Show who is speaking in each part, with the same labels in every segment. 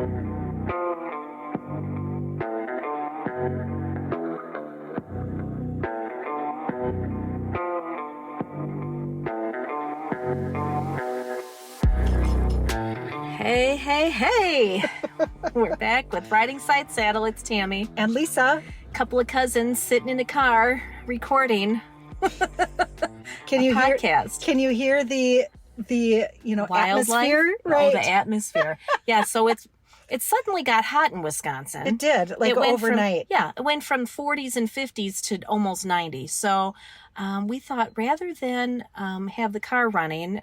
Speaker 1: Hey, hey, hey. We're back with Riding Side Saddle. It's Tammy.
Speaker 2: And Lisa.
Speaker 1: Couple of cousins sitting in a car recording podcast.
Speaker 2: Can you hear the
Speaker 1: wildlife?
Speaker 2: Atmosphere? Right.
Speaker 1: Oh, the atmosphere. Yeah, so it suddenly got hot in Wisconsin.
Speaker 2: It did, overnight.
Speaker 1: It went from 40s and 50s to almost 90. So we thought rather than have the car running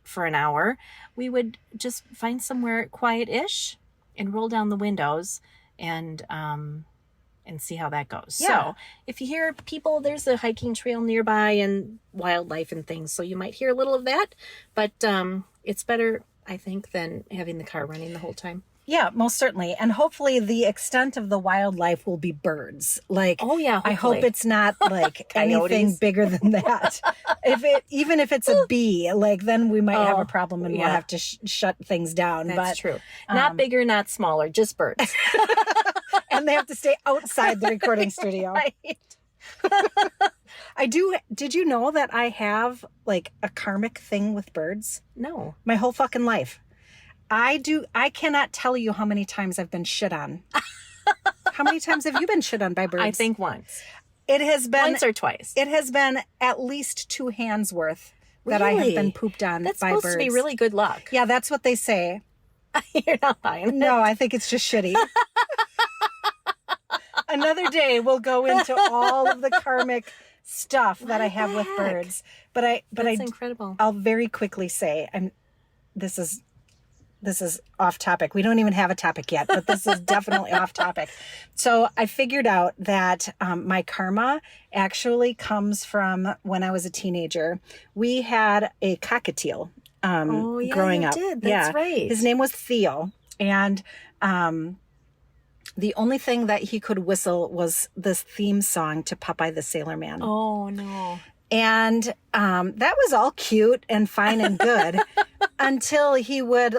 Speaker 1: for an hour, we would just find somewhere quiet-ish and roll down the windows and see how that goes. Yeah. So if you hear people, there's a hiking trail nearby and wildlife and things, so you might hear a little of that, but it's better, I think, than having the car running the whole time.
Speaker 2: Yeah, most certainly. And hopefully the extent of the wildlife will be birds.
Speaker 1: Oh yeah, hopefully.
Speaker 2: I hope it's not anything bigger than that. Even if it's a bee, then we might have a problem and we'll have to shut things down.
Speaker 1: That's true. Not bigger, not smaller, just birds.
Speaker 2: And they have to stay outside the recording studio.
Speaker 1: Right.
Speaker 2: Did you know that I have a karmic thing with birds?
Speaker 1: No.
Speaker 2: My whole fucking life. I cannot tell you how many times I've been shit on. How many times have you been shit on by birds?
Speaker 1: I think once.
Speaker 2: It has been
Speaker 1: once or twice.
Speaker 2: It has been at least 2 hands worth that I have been pooped on by birds.
Speaker 1: That's supposed to be really good luck.
Speaker 2: Yeah, that's what they say.
Speaker 1: You're not buying it.
Speaker 2: No, I think it's just shitty. Another day we'll go into all of the karmic stuff that I have with birds. That's
Speaker 1: incredible.
Speaker 2: I'll very quickly say, this is off topic. We don't even have a topic yet, but this is definitely off topic. So I figured out that my karma actually comes from when I was a teenager. We had a cockatiel growing up.
Speaker 1: That's right.
Speaker 2: His name was Theo. And the only thing that he could whistle was this theme song to Popeye the Sailor Man.
Speaker 1: Oh, no.
Speaker 2: And that was all cute and fine and good until he would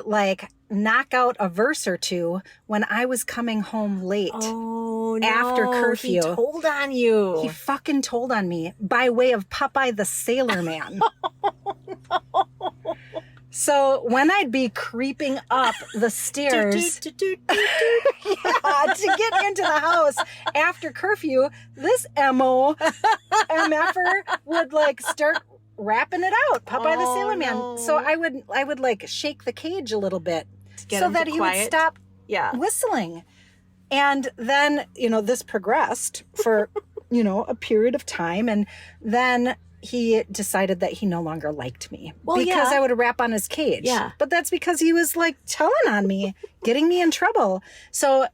Speaker 2: knock out a verse or two when I was coming home late.
Speaker 1: Oh, no.
Speaker 2: After curfew.
Speaker 1: He told on you.
Speaker 2: He fucking told on me by way of Popeye the Sailor Man.
Speaker 1: Oh, no.
Speaker 2: So when I'd be creeping up the stairs to get into the house after curfew, this MFer would start rapping it out, Popeye the Sailor Man.
Speaker 1: No.
Speaker 2: So I would shake the cage a little bit so that he would stop whistling. And then, this progressed for, a period of time. And then he decided that he no longer liked me because I would rap on his cage.
Speaker 1: Yeah.
Speaker 2: But that's because he was telling on me, getting me in trouble. So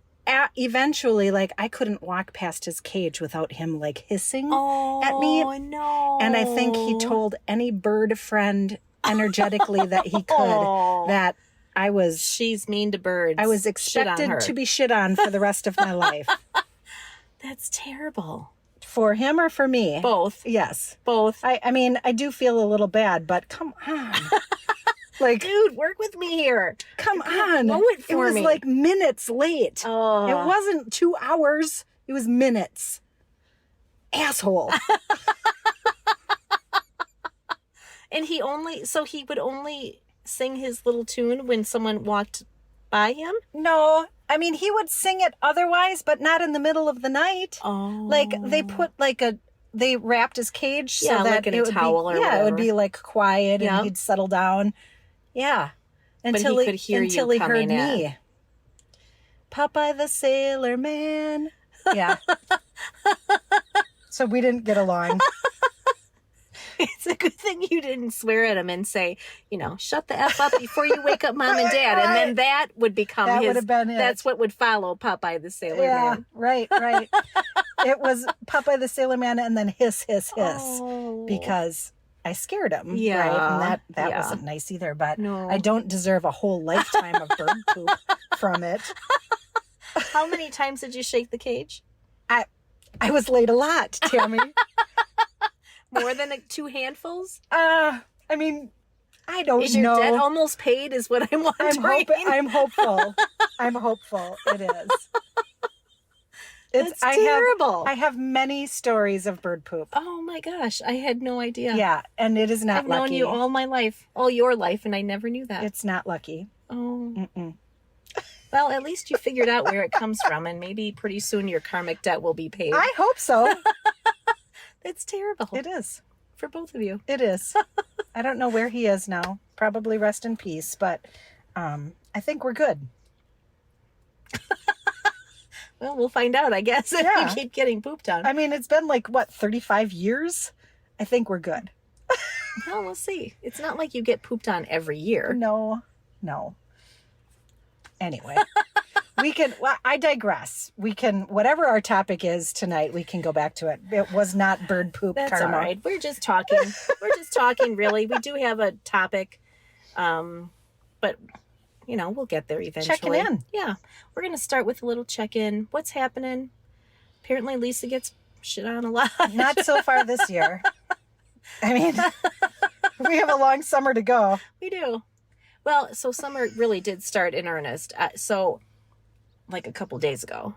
Speaker 2: eventually, I couldn't walk past his cage without him hissing at me.
Speaker 1: Oh, no.
Speaker 2: And I think he told any bird friend energetically that he could that
Speaker 1: she's mean to birds.
Speaker 2: I was expected to be shit on for the rest of my life.
Speaker 1: That's terrible.
Speaker 2: For him or for me?
Speaker 1: Both.
Speaker 2: Yes.
Speaker 1: Both.
Speaker 2: I mean, I do feel a little bad, but come on.
Speaker 1: Dude, work with me here.
Speaker 2: Come on.
Speaker 1: Mow it for me.
Speaker 2: It was minutes late.
Speaker 1: Oh.
Speaker 2: It wasn't 2 hours. It was minutes. Asshole.
Speaker 1: And he would only sing his little tune when someone walked by him?
Speaker 2: No. I mean, he would sing it otherwise, but not in the middle of the night.
Speaker 1: Oh.
Speaker 2: They put they wrapped his cage so that
Speaker 1: in a towel or whatever.
Speaker 2: it would be quiet and he'd settle down. Yeah. Until
Speaker 1: he could hear
Speaker 2: until
Speaker 1: you
Speaker 2: he heard
Speaker 1: coming in.
Speaker 2: me. Popeye the Sailor Man. Yeah. So we didn't get along.
Speaker 1: It's a good thing you didn't swear at him and say, shut the F up before you wake up mom and dad. And then that would become
Speaker 2: that would have been it.
Speaker 1: That's what would follow Popeye the Sailor Man.
Speaker 2: Right. It was Popeye the Sailor Man and then hiss, because I scared him.
Speaker 1: Yeah.
Speaker 2: Right? And that wasn't nice either. But
Speaker 1: no.
Speaker 2: I don't deserve a whole lifetime of bird poop from it.
Speaker 1: How many times did you shake the cage?
Speaker 2: I was late a lot, Tammy.
Speaker 1: More than 2 handfuls?
Speaker 2: I mean, I don't know.
Speaker 1: Is your debt almost paid is what I'm wondering.
Speaker 2: I'm hopeful. I'm hopeful. It is.
Speaker 1: That's terrible.
Speaker 2: I have many stories of bird poop.
Speaker 1: Oh my gosh, I had no idea.
Speaker 2: Yeah, and it is not
Speaker 1: I've
Speaker 2: lucky.
Speaker 1: known you all my life, all your life, and I never knew that.
Speaker 2: It's not lucky.
Speaker 1: Oh.
Speaker 2: Mm-mm.
Speaker 1: Well, at least you figured out where it comes from, and maybe pretty soon your karmic debt will be paid.
Speaker 2: I hope so.
Speaker 1: That's terrible.
Speaker 2: It is.
Speaker 1: For both of you.
Speaker 2: It is. I don't know where he is now. Probably rest in peace, but I think we're good.
Speaker 1: Well, we'll find out, I guess, if
Speaker 2: Yeah.
Speaker 1: you keep getting pooped on.
Speaker 2: I mean, it's been like, what, 35 years? I think we're good.
Speaker 1: Well, we'll see. It's not like you get pooped on every year.
Speaker 2: No. Anyway, I digress. We can, whatever our topic is tonight, we can go back to it. It was not bird poop
Speaker 1: That's
Speaker 2: karma.
Speaker 1: all right. We're just talking. We're just talking, really. We do have a topic, but, we'll get there eventually.
Speaker 2: Checking in.
Speaker 1: Yeah. We're going to start with a little check-in. What's happening? Apparently, Lisa gets shit on a lot.
Speaker 2: Not so far this year. I mean, we have a long summer to go.
Speaker 1: We do. Well, so summer really did start in earnest. So, like a couple days ago,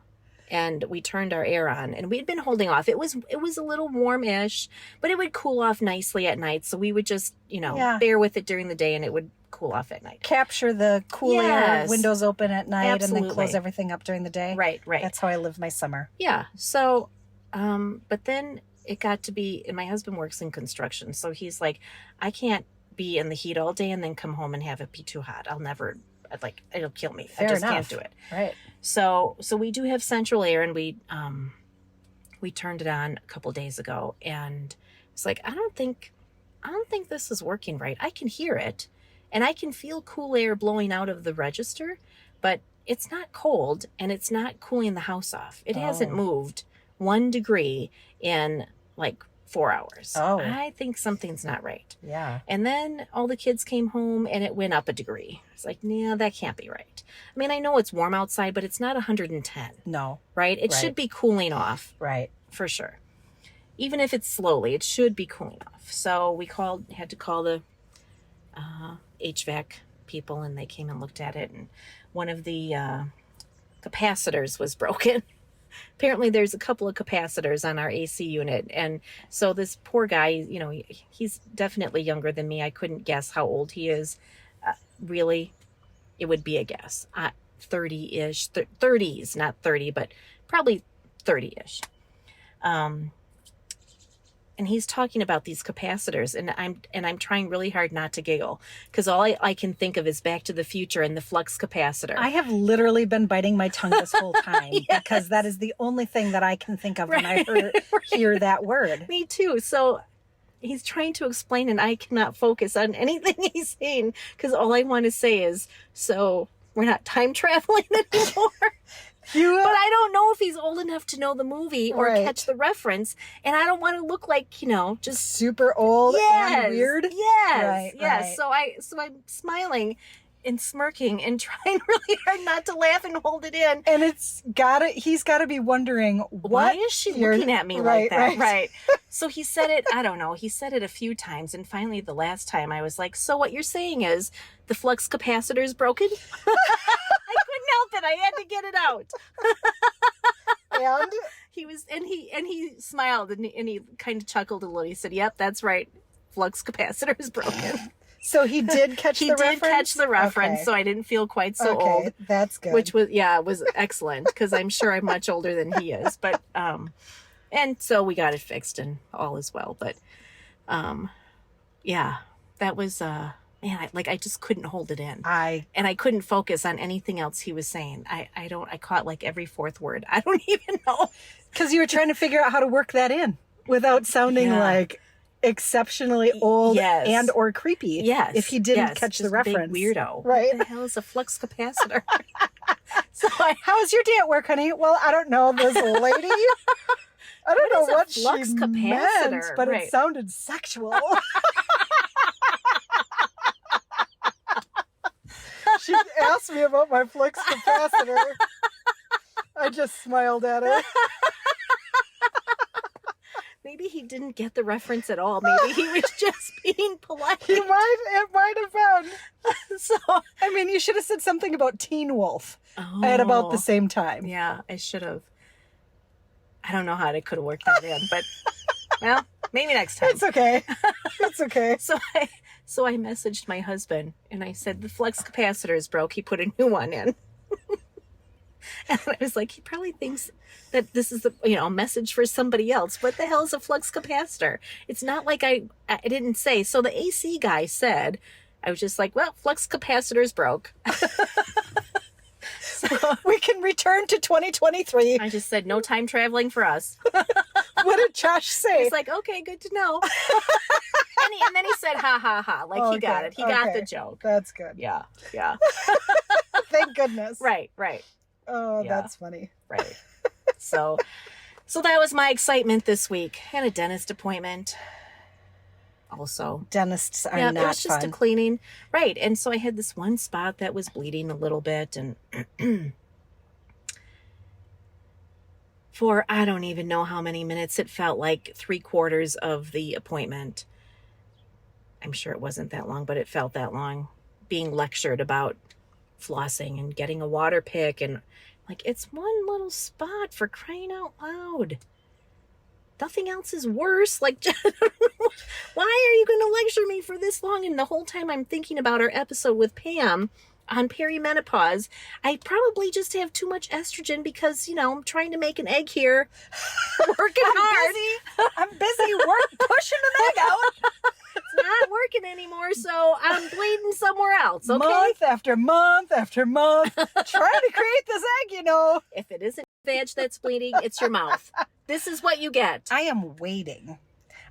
Speaker 1: and we turned our air on, and we'd been holding off. It was a little warm-ish, but it would cool off nicely at night. So we would just, bear with it during the day, and it would cool off at night.
Speaker 2: Capture the cool air,
Speaker 1: Yes.
Speaker 2: windows open at night, and
Speaker 1: Absolutely.
Speaker 2: then close everything up during the day.
Speaker 1: Right.
Speaker 2: That's how I live my summer.
Speaker 1: Yeah. So, but then it got to be, and my husband works in construction, so he's like, I can't be in the heat all day and then come home and have it be too hot. It'll kill me.
Speaker 2: Fair
Speaker 1: I just
Speaker 2: enough.
Speaker 1: can't do it.
Speaker 2: Right.
Speaker 1: So we do have central air, and we turned it on a couple days ago, and it's like, I don't think this is working right. I can hear it, and I can feel cool air blowing out of the register, but it's not cold, and it's not cooling the house off. It hasn't moved 1 degree in like 4 hours.
Speaker 2: Oh.
Speaker 1: I think something's not right.
Speaker 2: Yeah.
Speaker 1: And then all the kids came home, and it went up 1 degree. It's like, nah, that can't be right. I mean, I know it's warm outside, but it's not 110,
Speaker 2: No.
Speaker 1: right? It should be cooling off
Speaker 2: Right.
Speaker 1: for sure. Even if it's slowly, it should be cooling off. So we had to call the HVAC people, and they came and looked at it, and one of the capacitors was broken. Apparently there's a couple of capacitors on our AC unit, and so this poor guy, he's definitely younger than me. I couldn't guess how old he is. Really, it would be a guess. 30-ish, 30s, not 30, but probably 30-ish. And he's talking about these capacitors, and I'm trying really hard not to giggle, because all I can think of is Back to the Future and the flux capacitor.
Speaker 2: I have literally been biting my tongue this whole time because that is the only thing that I can think of when I hear that word.
Speaker 1: Me too. So he's trying to explain, and I cannot focus on anything he's saying, because all I want to say is, so we're not time traveling anymore. But I don't know if he's old enough to know the movie or catch the reference, and I don't want to look like, just
Speaker 2: super old and weird.
Speaker 1: Yes.
Speaker 2: Right.
Speaker 1: So I'm smiling and smirking and trying really hard not to laugh and hold it in.
Speaker 2: And he's gotta be wondering,
Speaker 1: why is she looking at me like that?
Speaker 2: Right.
Speaker 1: So he said it, I don't know, he said it a few times, and finally the last time I was like, so what you're saying is the flux capacitor is broken? I couldn't help it. I had to get it out.
Speaker 2: And
Speaker 1: he smiled, and he kind of chuckled a little. He said, "Yep, that's right. Flux capacitor is broken."
Speaker 2: So he did catch the reference?
Speaker 1: He did catch the reference,
Speaker 2: Okay.
Speaker 1: so I didn't feel quite so old.
Speaker 2: That's good.
Speaker 1: Which was excellent, because I'm sure I'm much older than he is. But and so we got it fixed, and all is well. But that was man, I just couldn't hold it in. And I couldn't focus on anything else he was saying. I caught like every fourth word. I don't even know.
Speaker 2: Because you were trying to figure out how to work that in without sounding like exceptionally old and or creepy.
Speaker 1: Yes.
Speaker 2: If he didn't catch the reference.
Speaker 1: Big weirdo.
Speaker 2: Right.
Speaker 1: What the hell is a flux capacitor?
Speaker 2: How was your day at work, honey? Well, I don't know, this lady. I don't know what
Speaker 1: flux
Speaker 2: she
Speaker 1: capacitor?
Speaker 2: meant, but it sounded sexual. She asked me about my flux capacitor. I just smiled at her.
Speaker 1: Maybe maybe he didn't get the reference at all. Maybe he was just being polite.
Speaker 2: It might have been.
Speaker 1: So,
Speaker 2: I mean, you should have said something about Teen Wolf at about the same time.
Speaker 1: Yeah, I should have. I don't know how I could have worked that in, but well, maybe next time.
Speaker 2: It's okay. It's okay.
Speaker 1: So I messaged my husband and I said, the flux capacitor is broke. He put a new one in. And I was like, he probably thinks that this is a message for somebody else. What the hell is a flux capacitor? It's not like I didn't say. So the AC guy said, I was just like, well, flux capacitor is broke. So
Speaker 2: we can return to 2023.
Speaker 1: I just said, no time traveling for us.
Speaker 2: What did Josh say?
Speaker 1: He's like, okay, good to know. and then he said, ha, ha, ha. Like, he got it. He got the joke.
Speaker 2: That's good.
Speaker 1: Yeah.
Speaker 2: Thank goodness.
Speaker 1: Right.
Speaker 2: Oh,
Speaker 1: Yeah.
Speaker 2: that's funny.
Speaker 1: Right. So that was my excitement this week. Had a dentist appointment. Also,
Speaker 2: Dentists are
Speaker 1: it
Speaker 2: not
Speaker 1: was just
Speaker 2: fun.
Speaker 1: a cleaning, right? And so I had this one spot that was bleeding a little bit, and for I don't even know how many minutes, it felt like 3/4 of the appointment. I'm sure it wasn't that long, but it felt that long. Being lectured about flossing and getting a water pick, and like, it's one little spot, for crying out loud. Nothing else is worse. Like, why are you going to lecture me for this long? And the whole time I'm thinking about our episode with Pam on perimenopause, I probably just have too much estrogen because, I'm trying to make an egg here. Working hard.
Speaker 2: I'm busy pushing an egg out.
Speaker 1: It's not working anymore, so I'm bleeding somewhere else, okay?
Speaker 2: Month after month after month, trying to create this egg,
Speaker 1: If it isn't vag that's bleeding, it's your mouth. This is what you get.
Speaker 2: I am waiting.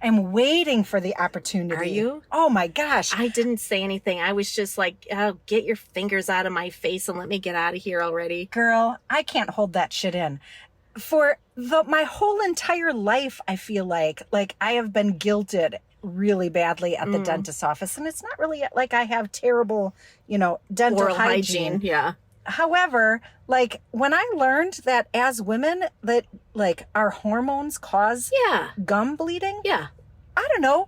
Speaker 2: I'm waiting for the opportunity.
Speaker 1: Are you?
Speaker 2: Oh my gosh.
Speaker 1: I didn't say anything. I was just like, oh, get your fingers out of my face and let me get out of here already.
Speaker 2: Girl, I can't hold that shit in. For my whole entire life, I feel like I have been guilted really badly at the dentist's office. And it's not really like I have terrible, dental
Speaker 1: Oral
Speaker 2: hygiene.
Speaker 1: Yeah.
Speaker 2: However, like, when I learned that as women, that like our hormones cause gum bleeding.
Speaker 1: Yeah.
Speaker 2: I don't know.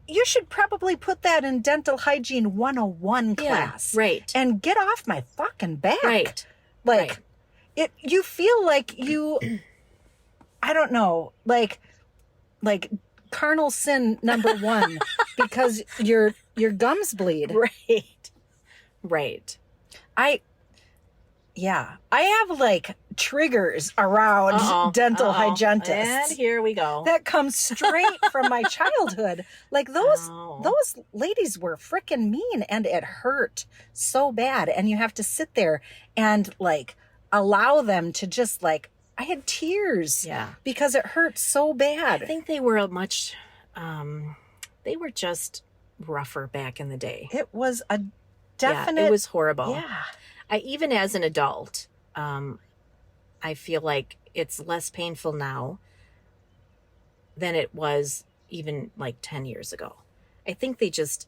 Speaker 2: You should probably put that in dental hygiene 101 class.
Speaker 1: Right.
Speaker 2: And get off my fucking back.
Speaker 1: Right.
Speaker 2: Like, you feel like you, I don't know, like carnal sin number 1 because your gums bleed.
Speaker 1: Right.
Speaker 2: I have like triggers around dental hygienists.
Speaker 1: And here we go.
Speaker 2: That comes straight from my childhood. Like those ladies were freaking mean, and it hurt so bad. And you have to sit there and like allow them to just like, I had tears.
Speaker 1: Yeah.
Speaker 2: Because it hurt so bad.
Speaker 1: I think they were they were just rougher back in the day.
Speaker 2: It was a definite.
Speaker 1: Yeah, it was horrible.
Speaker 2: Yeah.
Speaker 1: Even as an adult, I feel like it's less painful now than it was even like 10 years ago. I think they just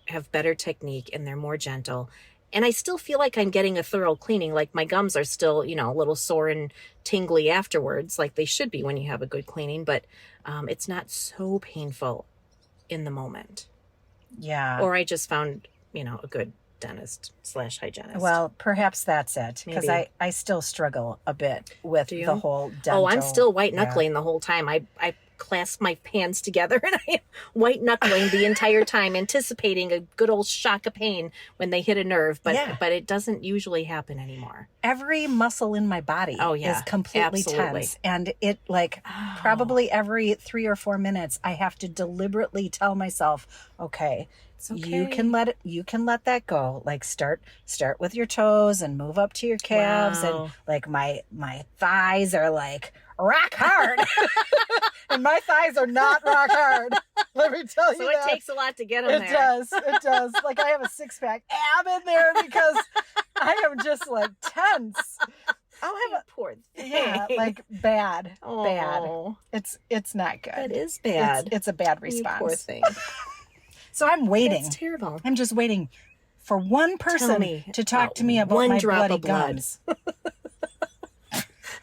Speaker 1: have better technique and they're more gentle. And I still feel like I'm getting a thorough cleaning. Like, my gums are still, a little sore and tingly afterwards, like they should be when you have a good cleaning. But it's not so painful in the moment.
Speaker 2: Yeah.
Speaker 1: Or I just found, a good dentist / hygienist.
Speaker 2: Well, perhaps that's it. Because I still struggle a bit with the whole dental.
Speaker 1: Oh, I'm still white knuckling the whole time. I clasp my hands together and I am white knuckling the entire time, anticipating a good old shock of pain when they hit a nerve. But it doesn't usually happen anymore.
Speaker 2: Every muscle in my body is completely tense. And it probably every 3 or 4 minutes, I have to deliberately tell myself, okay, you can let that go. Like, start with your toes and move up to your calves.
Speaker 1: Wow.
Speaker 2: And like my thighs are like rock hard. And my thighs are not rock hard. Let me tell you
Speaker 1: So
Speaker 2: that.
Speaker 1: it takes a lot to get them there.
Speaker 2: It does. Like, I have a 6-pack ab in there because I am just like tense. I'll have a
Speaker 1: poor thing.
Speaker 2: Yeah, like bad. It's not good.
Speaker 1: That is bad.
Speaker 2: It's a bad response.
Speaker 1: You poor thing.
Speaker 2: So I'm waiting.
Speaker 1: That's terrible.
Speaker 2: I'm just waiting for one person to talk to me about
Speaker 1: one
Speaker 2: my
Speaker 1: drop
Speaker 2: bloody
Speaker 1: of blood.
Speaker 2: gums.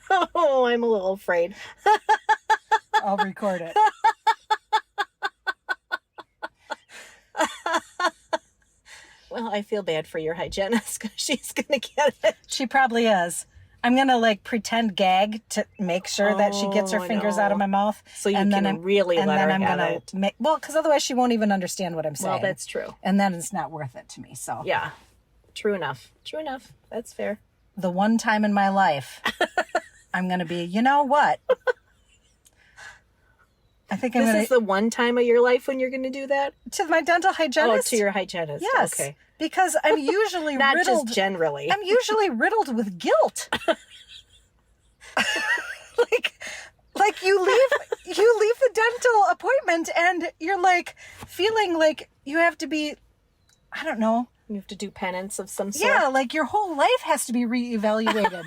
Speaker 1: Oh, I'm a little afraid.
Speaker 2: I'll record it.
Speaker 1: Well, I feel bad for your hygienist because she's going to get it.
Speaker 2: She probably is. I'm going to like pretend gag to make sure that she gets her fingers out of my mouth.
Speaker 1: So you can really let her have it.
Speaker 2: Well, because otherwise she won't even understand what I'm saying.
Speaker 1: Well, that's true.
Speaker 2: And then it's not worth it to me. So
Speaker 1: yeah, true enough. True enough. That's fair.
Speaker 2: The one time in my life, I'm going to be, you know what? I think I'm going to...
Speaker 1: This is the one time of your life when you're going to do that?
Speaker 2: To my dental hygienist?
Speaker 1: Oh, to your hygienist.
Speaker 2: Yes.
Speaker 1: Okay.
Speaker 2: Because I'm usually
Speaker 1: Not
Speaker 2: riddled...
Speaker 1: just generally.
Speaker 2: I'm usually riddled with guilt. like you leave the dental appointment and you're like feeling like you have to be, I don't know.
Speaker 1: You have to do penance of some sort.
Speaker 2: Yeah, like your whole life has to be reevaluated.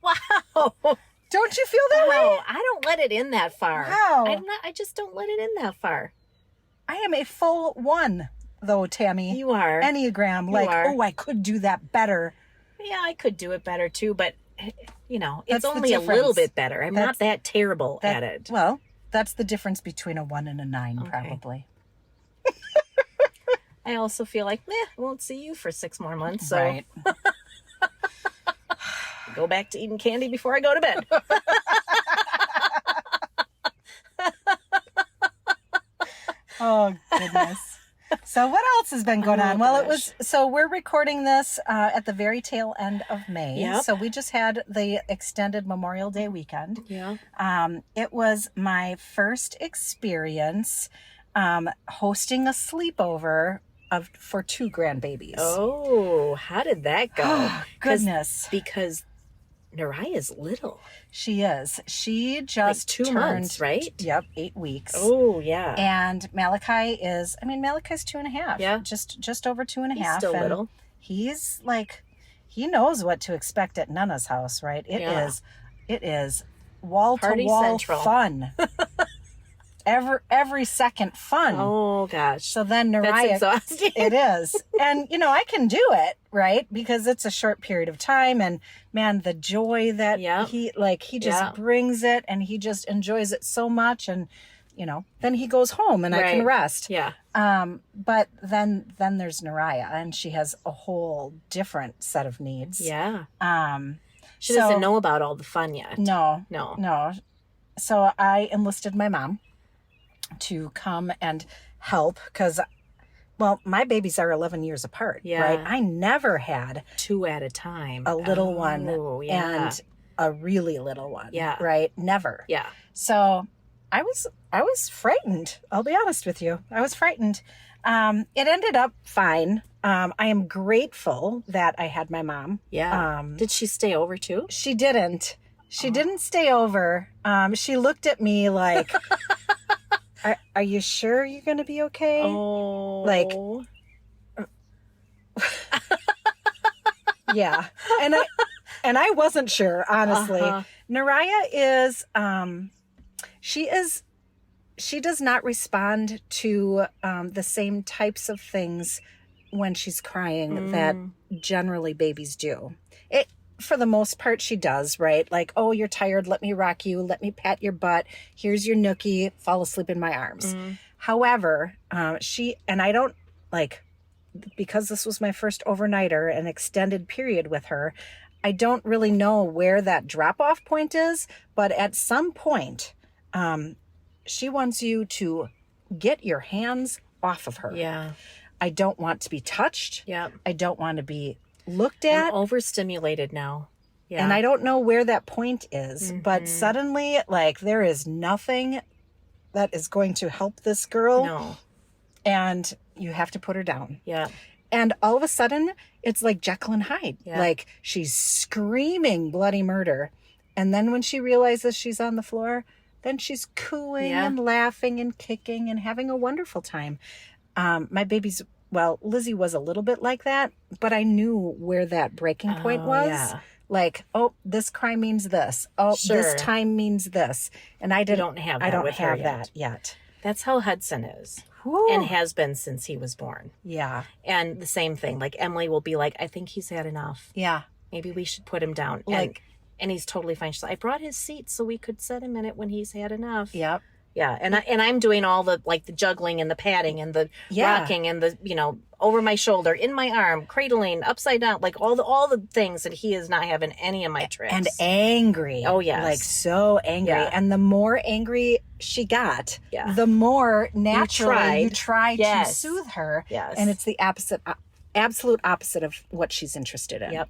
Speaker 1: Wow.
Speaker 2: Don't you feel that way?
Speaker 1: No, I don't let it in that far.
Speaker 2: Wow.
Speaker 1: I just don't let it in that far.
Speaker 2: I am a full 1, though, Tammy.
Speaker 1: You are.
Speaker 2: Enneagram.
Speaker 1: You
Speaker 2: like,
Speaker 1: are.
Speaker 2: oh, I could do that better.
Speaker 1: Yeah, I could do it better too, but it's
Speaker 2: That's the
Speaker 1: only a little
Speaker 2: difference.
Speaker 1: bit better. I'm not that terrible at it.
Speaker 2: Well, that's the difference between a 1 and a 9,
Speaker 1: Okay.
Speaker 2: probably.
Speaker 1: I also feel like, I won't see you for 6 more months, so
Speaker 2: Right.
Speaker 1: go back to eating candy before I go to bed.
Speaker 2: Oh, goodness. So what else has been going on? Well,
Speaker 1: gosh.
Speaker 2: we're recording this at the very tail end of May.
Speaker 1: Yep.
Speaker 2: So we just had the extended Memorial Day weekend.
Speaker 1: Yeah.
Speaker 2: It was my first experience hosting a sleepover for 2 grandbabies.
Speaker 1: Oh, how did that go?
Speaker 2: Goodness.
Speaker 1: Because Naraya's little.
Speaker 2: She is. She just
Speaker 1: Like 2
Speaker 2: turned,
Speaker 1: months, right?
Speaker 2: Yep, 8 weeks.
Speaker 1: Oh, yeah.
Speaker 2: And Malachi's 2.5.
Speaker 1: Yeah.
Speaker 2: Just over 2.5.
Speaker 1: He's still
Speaker 2: and
Speaker 1: little.
Speaker 2: He's like, he knows what to expect at Nana's house, right? It is wall
Speaker 1: Party
Speaker 2: to wall
Speaker 1: central.
Speaker 2: fun. every second fun.
Speaker 1: Oh, gosh.
Speaker 2: So then
Speaker 1: That's
Speaker 2: Naraya,
Speaker 1: exhausting.
Speaker 2: it is. And, I can do it, right? Because it's a short period of time. And man, the joy that he just brings it and he just enjoys it so much. And, then he goes home and I can rest.
Speaker 1: Yeah.
Speaker 2: But then there's Naraya and she has a whole different set of needs.
Speaker 1: Yeah. She doesn't know about all the fun yet.
Speaker 2: No.
Speaker 1: No.
Speaker 2: So I enlisted my mom to come and help because, my babies are 11 years apart, right? I never had
Speaker 1: 2 at a time.
Speaker 2: a little one
Speaker 1: yeah.
Speaker 2: and a really little one,
Speaker 1: Yeah.
Speaker 2: right? Never.
Speaker 1: Yeah.
Speaker 2: So I was frightened. I'll be honest with you. I was frightened. It ended up fine. I am grateful that I had my mom.
Speaker 1: Yeah. Did she stay over too?
Speaker 2: She didn't. She didn't stay over. She looked at me like, are you sure you're going to be okay?
Speaker 1: Oh.
Speaker 2: Like, yeah. And I wasn't sure, honestly. Naraya is, she does not respond to the same types of things when she's crying that generally babies do. For the most part, she does, right? Like, oh, you're tired. Let me rock you. Let me pat your butt. Here's your nookie. Fall asleep in my arms. However, I don't because this was my first overnighter, an extended period with her, I don't really know where that drop off point is, but at some point, she wants you to get your hands off of her.
Speaker 1: Yeah.
Speaker 2: I don't want to be touched.
Speaker 1: Yeah.
Speaker 2: I don't want to be looked at.
Speaker 1: I'm overstimulated now. Yeah.
Speaker 2: And I don't know where that point is, but suddenly, there is nothing that is going to help this girl.
Speaker 1: No.
Speaker 2: And you have to put her down.
Speaker 1: Yeah.
Speaker 2: And all of a sudden, it's like Jekyll and Hyde.
Speaker 1: Yeah.
Speaker 2: Like she's screaming bloody murder. And then when she realizes she's on the floor, then she's cooing and laughing and kicking and having a wonderful time. My baby's, Lizzie was a little bit like that, but I knew where that breaking point was.
Speaker 1: Yeah.
Speaker 2: Like, oh, this cry means this. Oh, this time means this. And I don't have that yet.
Speaker 1: That's how Hudson is.
Speaker 2: Whew.
Speaker 1: And has been since he was born.
Speaker 2: Yeah.
Speaker 1: And the same thing. Like Emily will be like, I think he's had enough.
Speaker 2: Yeah.
Speaker 1: Maybe we should put him down.
Speaker 2: Like,
Speaker 1: And he's totally fine. She's like, I brought his seat so we could set him in it when he's had enough.
Speaker 2: Yep.
Speaker 1: Yeah, and I'm doing all the like the juggling and the patting and the rocking and the over my shoulder, in my arm, cradling, upside down, like all the things, and he is not having any of my tricks.
Speaker 2: And angry.
Speaker 1: Oh yes.
Speaker 2: Like so angry. Yeah. And the more angry she got, the more naturally you try to soothe her.
Speaker 1: Yes.
Speaker 2: And it's the absolute opposite of what she's interested in.
Speaker 1: Yep.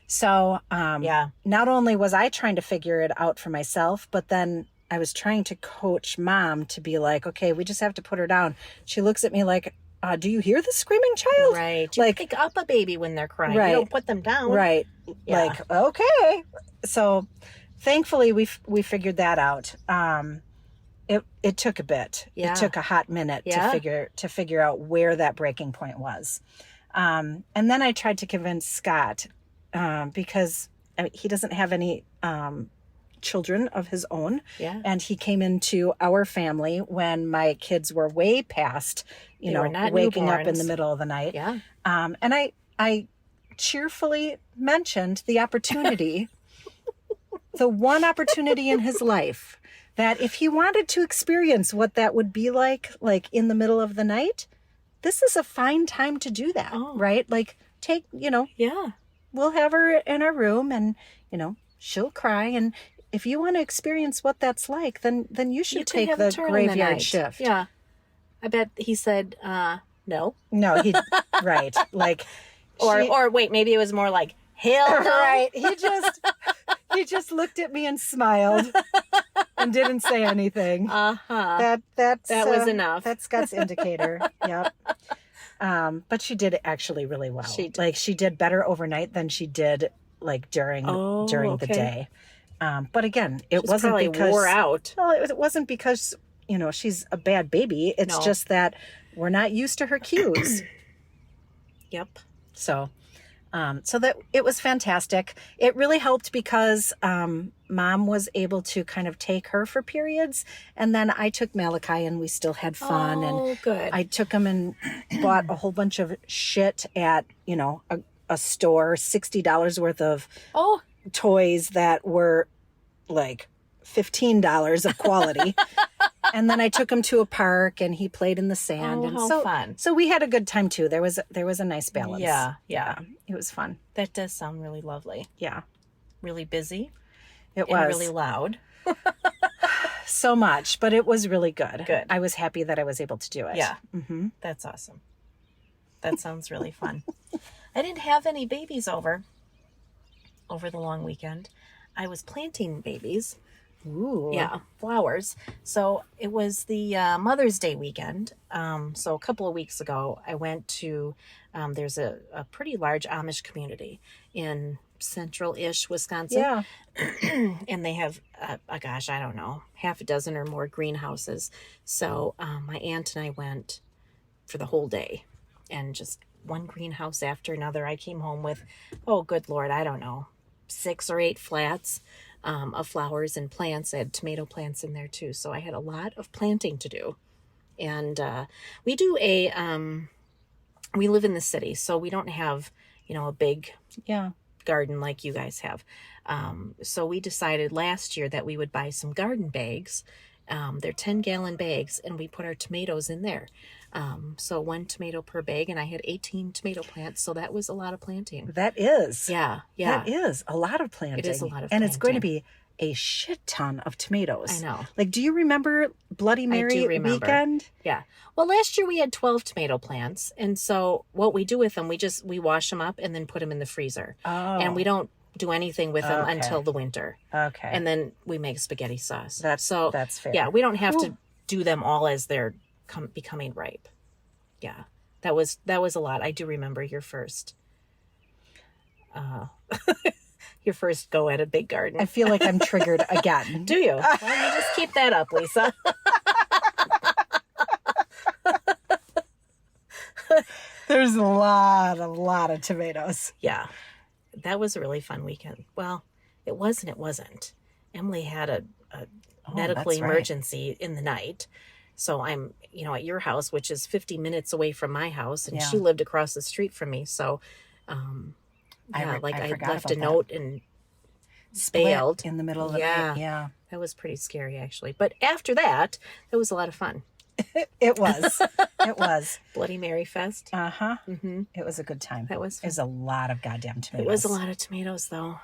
Speaker 2: So not only was I trying to figure it out for myself, but then I was trying to coach Mom to be like, okay, we just have to put her down. She looks at me like, do you hear the screaming child?
Speaker 1: Right. You pick up a baby when they're crying.
Speaker 2: Right.
Speaker 1: You don't put them down.
Speaker 2: Right. Yeah. Like, okay. So thankfully we figured that out. It took a bit. Yeah. It took a hot minute to figure out where that breaking point was. And then I tried to convince Scott, because he doesn't have any children of his own. Yeah. And he came into our family when my kids were way past, waking up in the middle of the night.
Speaker 1: Yeah.
Speaker 2: And I cheerfully mentioned the opportunity, the one opportunity in his life that if he wanted to experience what that would be like in the middle of the night, this is a fine time to do that. Oh. Right? Like take, we'll have her in our room and, she'll cry. And if you want to experience what that's like, then you should take the graveyard shift.
Speaker 1: Yeah. I bet he said, no.
Speaker 2: No, right. Like,
Speaker 1: or wait, maybe it was more like, hell no.
Speaker 2: Right. He just looked at me and smiled and didn't say anything.
Speaker 1: Uh-huh. That was enough.
Speaker 2: That's Scott's indicator. Yep. But she did actually really well. She did better overnight than she did during the day. But again, it wasn't because
Speaker 1: wore out.
Speaker 2: Well, it wasn't because she's a bad baby. It's just that we're not used to her cues.
Speaker 1: Yep.
Speaker 2: So that it was fantastic. It really helped because Mom was able to kind of take her for periods, and then I took Malachi, and we still had fun. And
Speaker 1: good.
Speaker 2: I took him and bought a whole bunch of shit at a store, $60 worth of toys that were like $15 of quality. And then I took him to a park and he played in the sand. And
Speaker 1: how fun.
Speaker 2: So we had a good time too. There was a nice balance.
Speaker 1: Yeah.
Speaker 2: It was fun.
Speaker 1: That does sound really lovely.
Speaker 2: Yeah.
Speaker 1: Really busy.
Speaker 2: It was.
Speaker 1: Really loud.
Speaker 2: So much, but it was really good.
Speaker 1: Good.
Speaker 2: I was happy that I was able to do it.
Speaker 1: Yeah.
Speaker 2: Mm-hmm.
Speaker 1: That's awesome. That sounds really fun. I didn't have any babies over the long weekend. I was planting babies.
Speaker 2: Ooh.
Speaker 1: Yeah, flowers. So it was the Mother's Day weekend. So a couple of weeks ago, I went to, there's a pretty large Amish community in central-ish Wisconsin.
Speaker 2: Yeah.
Speaker 1: And they have, I don't know, half a dozen or more greenhouses. So my aunt and I went for the whole day and just one greenhouse after another. I came home with, oh, good Lord, I don't know, 6 or 8 flats of flowers and plants. I had tomato plants in there too. So I had a lot of planting to do. And we do we live in the city, so we don't have, a big garden like you guys have. So we decided last year that we would buy some garden bags. They're 10-gallon bags, and we put our tomatoes in there. So 1 tomato per bag, and I had 18 tomato plants. So that was a lot of planting.
Speaker 2: That is.
Speaker 1: Yeah.
Speaker 2: That is a lot of planting.
Speaker 1: It is a lot of
Speaker 2: planting. And
Speaker 1: planting.
Speaker 2: it's going to be a shit ton of tomatoes.
Speaker 1: I know.
Speaker 2: Like, do you remember Bloody Mary weekend?
Speaker 1: Yeah. Well, last year we had 12 tomato plants. And so what we do with them, we wash them up and then put them in the freezer.
Speaker 2: Oh.
Speaker 1: And we don't do anything with them until the winter.
Speaker 2: Okay.
Speaker 1: And then we make spaghetti sauce.
Speaker 2: That's fair.
Speaker 1: Yeah, we don't have to do them all as they're becoming ripe. Yeah, that was a lot. I do remember your first go at a big garden.
Speaker 2: I feel like I'm triggered again.
Speaker 1: Do you? Well, you just keep that up, Lisa.
Speaker 2: There's a lot of tomatoes.
Speaker 1: Yeah, that was a really fun weekend. Well, it was and it wasn't. Emily had a medical emergency in the night. So I'm, at your house, which is 50 minutes away from my house, and she lived across the street from me. So, I left a note and bailed
Speaker 2: in the middle of the
Speaker 1: Yeah.
Speaker 2: night. Yeah.
Speaker 1: That was pretty scary, actually. But after that, it was a lot of fun.
Speaker 2: It was. It was.
Speaker 1: Bloody Mary Fest.
Speaker 2: Uh-huh. It was a good time.
Speaker 1: That was
Speaker 2: It was a lot of goddamn tomatoes.
Speaker 1: It was a lot of tomatoes, though.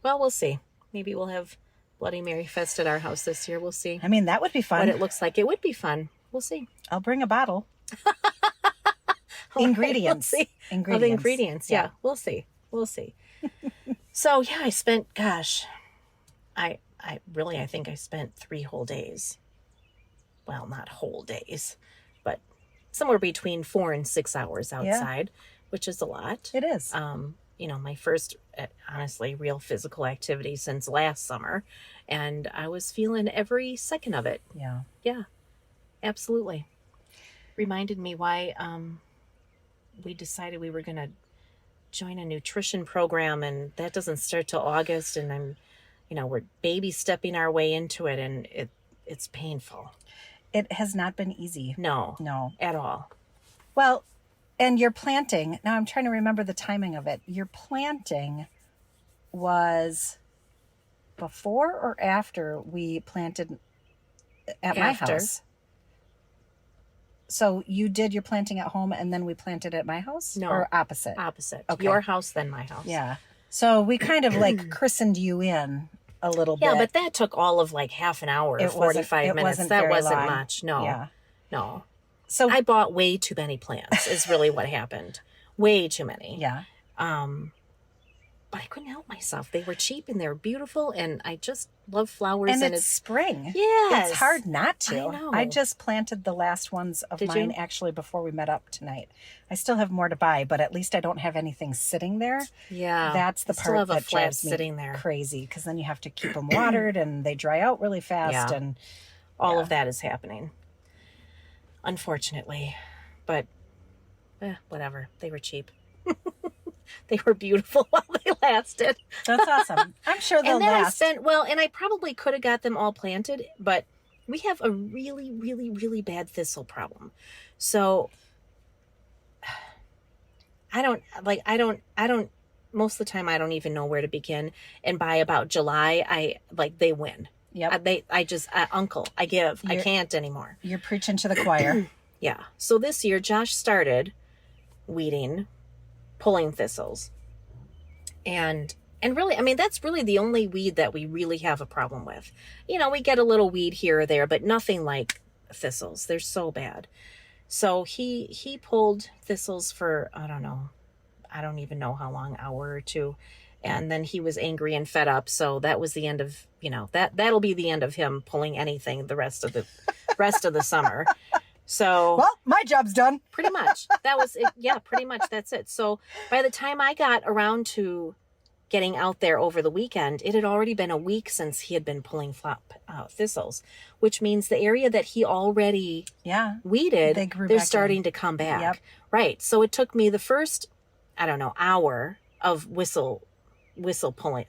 Speaker 1: Well, we'll see. Maybe we'll have Bloody Mary Fest at our house this year. We'll see
Speaker 2: I mean, that would be fun.
Speaker 1: what it looks like. It would be fun. We'll see.
Speaker 2: I'll bring a bottle. Ingredients.
Speaker 1: We'll see.
Speaker 2: Ingredients.
Speaker 1: Oh, the ingredients. Yeah. We'll see. We'll see. So, yeah, I spent, gosh, I think I spent 3 whole days. Well, not whole days, but somewhere between 4 and 6 hours outside, which is a lot.
Speaker 2: It is.
Speaker 1: My first, honestly, real physical activity since last summer. And I was feeling every second of it.
Speaker 2: Yeah.
Speaker 1: Yeah, absolutely. Reminded me why we decided we were going to join a nutrition program, and that doesn't start till August. And we're baby stepping our way into it, and it's painful.
Speaker 2: It has not been easy.
Speaker 1: No, at all.
Speaker 2: Well, and your planting, now I'm trying to remember the timing of it. Your planting was before or after we planted at my
Speaker 1: After.
Speaker 2: house? So you did your planting at home and then we planted at my house?
Speaker 1: No.
Speaker 2: Or opposite?
Speaker 1: Opposite.
Speaker 2: Okay.
Speaker 1: Your house, then my house.
Speaker 2: Yeah. So we kind of like christened you in a little bit.
Speaker 1: Yeah, but that took all of like half an hour,
Speaker 2: It wasn't-
Speaker 1: 45
Speaker 2: it
Speaker 1: minutes.
Speaker 2: wasn't
Speaker 1: That
Speaker 2: very
Speaker 1: wasn't
Speaker 2: long.
Speaker 1: much. No.
Speaker 2: Yeah.
Speaker 1: No.
Speaker 2: So
Speaker 1: I bought way too many plants is really what happened. Way too many.
Speaker 2: yeah.
Speaker 1: But I couldn't help myself. They were cheap and they were beautiful, and I just love flowers.
Speaker 2: And it's spring.
Speaker 1: Yes.
Speaker 2: It's hard not to.
Speaker 1: I know.
Speaker 2: I just planted the last ones of
Speaker 1: Did
Speaker 2: mine
Speaker 1: you?
Speaker 2: actually before we met up tonight. I still have more to buy, but at least I don't have anything sitting there.
Speaker 1: Yeah.
Speaker 2: That's the
Speaker 1: I still
Speaker 2: part
Speaker 1: have a
Speaker 2: that
Speaker 1: flat
Speaker 2: drives me
Speaker 1: sitting there.
Speaker 2: crazy, because then you have to keep them watered and they dry out really fast.
Speaker 1: Yeah.
Speaker 2: And
Speaker 1: All of that is happening, unfortunately. But whatever. They were cheap. They were beautiful while they lasted.
Speaker 2: that's awesome. I'm sure they'll
Speaker 1: And then
Speaker 2: last.
Speaker 1: and I probably could have got them all planted, but we have a really, really, really bad thistle problem. So most of the time I don't even know where to begin. And by about July, they win.
Speaker 2: Yep.
Speaker 1: Uncle, I give. I
Speaker 2: You're-
Speaker 1: can't anymore.
Speaker 2: You're preaching to the choir.
Speaker 1: Yeah. So this year, Josh started pulling thistles. And really, I mean, that's really the only weed that we really have a problem with. We get a little weed here or there, but nothing like thistles. They're so bad. So he pulled thistles for, I don't know, I don't even know how long, hour or two. And then he was angry and fed up. So that was the end of, that'll be the end of him pulling anything the rest of the summer. So
Speaker 2: Well, my job's done.
Speaker 1: pretty much that was it. Yeah, pretty much that's it. So by the time I got around to getting out there over the weekend, it had already been a week since he had been pulling thistles, which means the area that he already
Speaker 2: Yeah.
Speaker 1: weeded,
Speaker 2: They grew
Speaker 1: they're
Speaker 2: back
Speaker 1: starting
Speaker 2: in.
Speaker 1: to come back.
Speaker 2: Yep.
Speaker 1: Right. So it took me the first, I don't know, hour of whistle pulling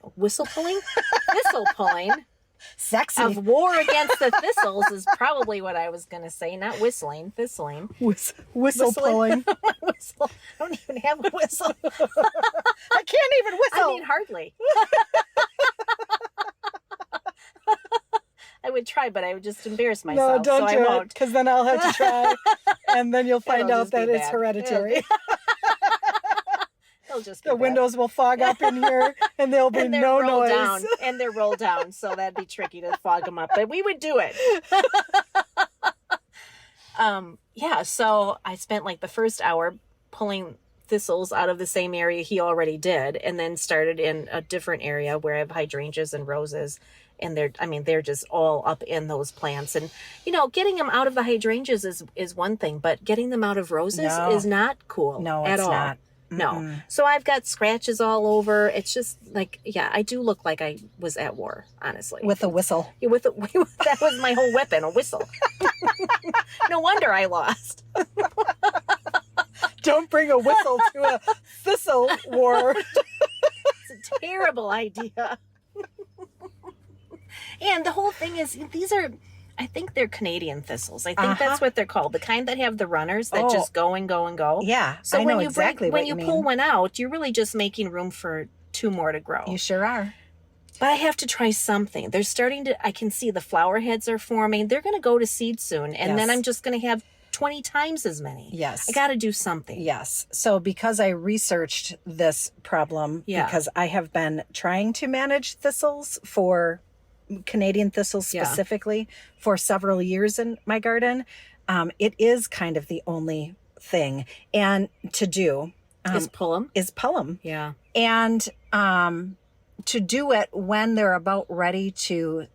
Speaker 2: Sexy.
Speaker 1: of war against the thistles is probably what I was going to say. Not whistling, thistling.
Speaker 2: Whistle
Speaker 1: Whistling.
Speaker 2: pulling.
Speaker 1: Whistle. I don't even have a whistle.
Speaker 2: I can't even whistle.
Speaker 1: I mean, hardly. I would try, but I would just embarrass myself.
Speaker 2: No, don't
Speaker 1: so
Speaker 2: do
Speaker 1: I
Speaker 2: it,
Speaker 1: won't.
Speaker 2: because then I'll have to try, and then you'll find
Speaker 1: It'll
Speaker 2: out
Speaker 1: just be
Speaker 2: that it's
Speaker 1: bad.
Speaker 2: hereditary.
Speaker 1: It'll just be
Speaker 2: The
Speaker 1: bad.
Speaker 2: windows will fog up in here, and there'll be
Speaker 1: and they're
Speaker 2: no
Speaker 1: rolled
Speaker 2: noise.
Speaker 1: down, and they're rolled down, so that'd be tricky to fog them up. But we would do it. Yeah. So I spent like the first hour pulling thistles out of the same area he already did, and then started in a different area where I have hydrangeas and roses. And they're just all up in those plants. And, getting them out of the hydrangeas is one thing, but getting them out of roses
Speaker 2: No.
Speaker 1: is not cool
Speaker 2: No,
Speaker 1: at
Speaker 2: it's
Speaker 1: all.
Speaker 2: not.
Speaker 1: No.
Speaker 2: Mm-mm.
Speaker 1: So I've got scratches all over. It's just like, yeah, I do look like I was at war, honestly.
Speaker 2: With a whistle.
Speaker 1: Yeah, that was my whole weapon, a whistle. No wonder I lost.
Speaker 2: Don't bring a whistle to a thistle war.
Speaker 1: It's a terrible idea. And the whole thing is, I think they're Canadian thistles. I think that's what they're called. The kind that have the runners that just go and go and go.
Speaker 2: Yeah,
Speaker 1: So
Speaker 2: I
Speaker 1: when
Speaker 2: know
Speaker 1: you
Speaker 2: exactly
Speaker 1: when
Speaker 2: what
Speaker 1: you
Speaker 2: you
Speaker 1: pull
Speaker 2: mean.
Speaker 1: one out, you're really just making room for 2 more to grow.
Speaker 2: You sure are.
Speaker 1: But I have to try something. They're starting to, I can see the flower heads are forming. They're going to go to seed soon. And then
Speaker 2: Yes.
Speaker 1: I'm just going to have 20 times as many.
Speaker 2: Yes.
Speaker 1: I got to do something.
Speaker 2: Yes. So because I researched this problem, because I have been trying to manage thistles for Canadian thistles specifically for several years in my garden, it is kind of the only thing and to do
Speaker 1: Is pull them. Yeah.
Speaker 2: And to do it when they're about ready to